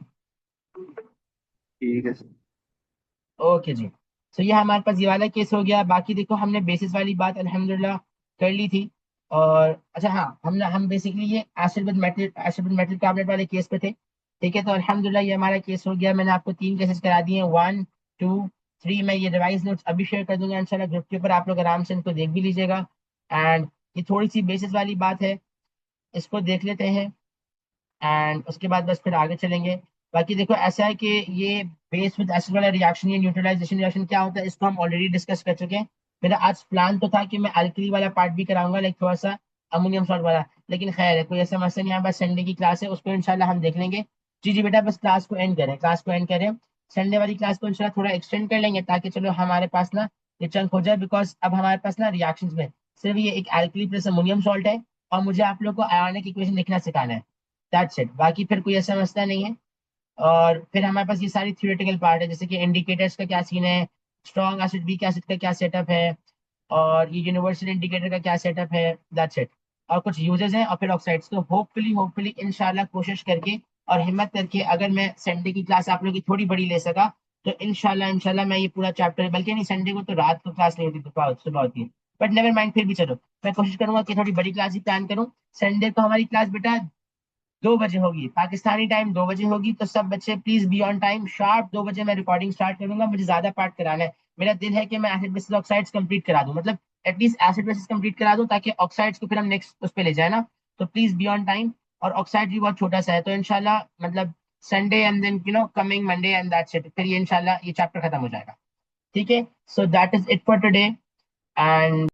[SPEAKER 5] ठीक है सर।
[SPEAKER 1] ओके जी। तो ये हमारे पास ये वाला केस हो गया। बाकी देखो, हमने बेसिस वाली बात अल्हम्दुलिल्लाह कर ली थी। और अच्छा हाँ, हम बेसिकली ये एसिड विद मेटल कार्बोनेट वाले केस पे थे। ठीक है, तो अल्हम्दुलिल्लाह ये हमारा केस हो गया। मैंने आपको 3 केसेस करा दिए, 1 2 3। मैं ये रिवाइज नोट्स अभी शेयर कर दूंगा इंशाल्लाह ग्रुप के ऊपर, आप लोग आराम से इनको देख भी लीजिएगा। एंड ये थोड़ी सी बेसिस वाली बात है, इसको देख लेते हैं, एंड उसके बाद बस फिर आगे चलेंगे। बाकी देखो, ऐसा है कि ये बेस विद एसिड वाला रिएक्शन या न्यूट्रलाइजेशन रिएक्शन क्या होता है, इसको हम ऑलरेडी डिस्कस कर चुके हैं। मेरा आज प्लान तो था कि मैं अल्कली वाला पार्ट भी कराऊंगा, लाइक थोड़ा सा अमोनियम सॉल्ट वाला, लेकिन खैर है, कोई ऐसा मसला नहीं है। बस संडे की क्लास है, उसको इंशाल्लाह हम देख लेंगे। जी जी बेटा, बस क्लास को एंड करें, क्लास को एंड करें। संडे वाली क्लास को इंशाल्लाह थोड़ा एक्सटेंड कर लेंगे, ताकि चलो हमारे पास ना ये चंक हो जाए। बिकॉज अब हमारे पास ना रिएक्शंस में सिर्फ ये एक अल्कली प्लस अमोनियम सॉल्ट है, और मुझे आप लोग को आयोनिक इक्वेशन लिखना सिखाना है। दैट्स इट, बाकी फिर कोई ऐसा मसला नहीं है। और फिर हमारे पास ये सारी थियोरेटिकल पार्ट है, जैसे कि इंडिकेटर्स का क्या सीन है, स्ट्रॉन्ग एसिड वीक एसिड का क्या सेटअप है, और ये यूनिवर्सल इंडिकेटर का क्या सेटअप है। That's it. और कुछ यूजेस हैं, और फिर ऑक्साइड्स। तो होपफुली इंशाल्लाह कोशिश करके और हिम्मत करके, अगर मैं संडे की क्लास आप लोगों की थोड़ी बड़ी ले सका, तो इंशाल्लाह मैं ये पूरा चैप्टर, बल्कि नहीं, संडे को तो रात को क्लास नहीं होती, सुबह होती है, बट नेवर माइंड, फिर भी चलो मैं कोशिश करूंगा कि थोड़ी बड़ी क्लास ही प्लान करूँ। संडे को हमारी क्लास बेटा 2 बजे होगी, पाकिस्तानी टाइम 2 बजे होगी। तो सब बच्चे please be on time, sharp 2 बजे मैं रिकॉर्डिंग स्टार्ट करूंगा। मुझे ज्यादा पार्ट कराना है, मेरा दिल है कि मैं एसिड बेसिस ऑक्साइड्स कंप्लीट करा दूं, मतलब एटलीस्ट एसिड बेसिस कंप्लीट करा दूं, ताकि ऑक्साइड्स को फिर हम नेक्स्ट उस पर ले जाए ना। तो प्लीज बी ऑन टाइम। और ऑक्साइड भी बहुत छोटा सा है, तो इनशाला मतलब Sunday and then coming Monday and that's it, फिर ये इंशाल्लाह ये चैप्टर खत्म हो जाएगा। ठीक है, so that is it for today. And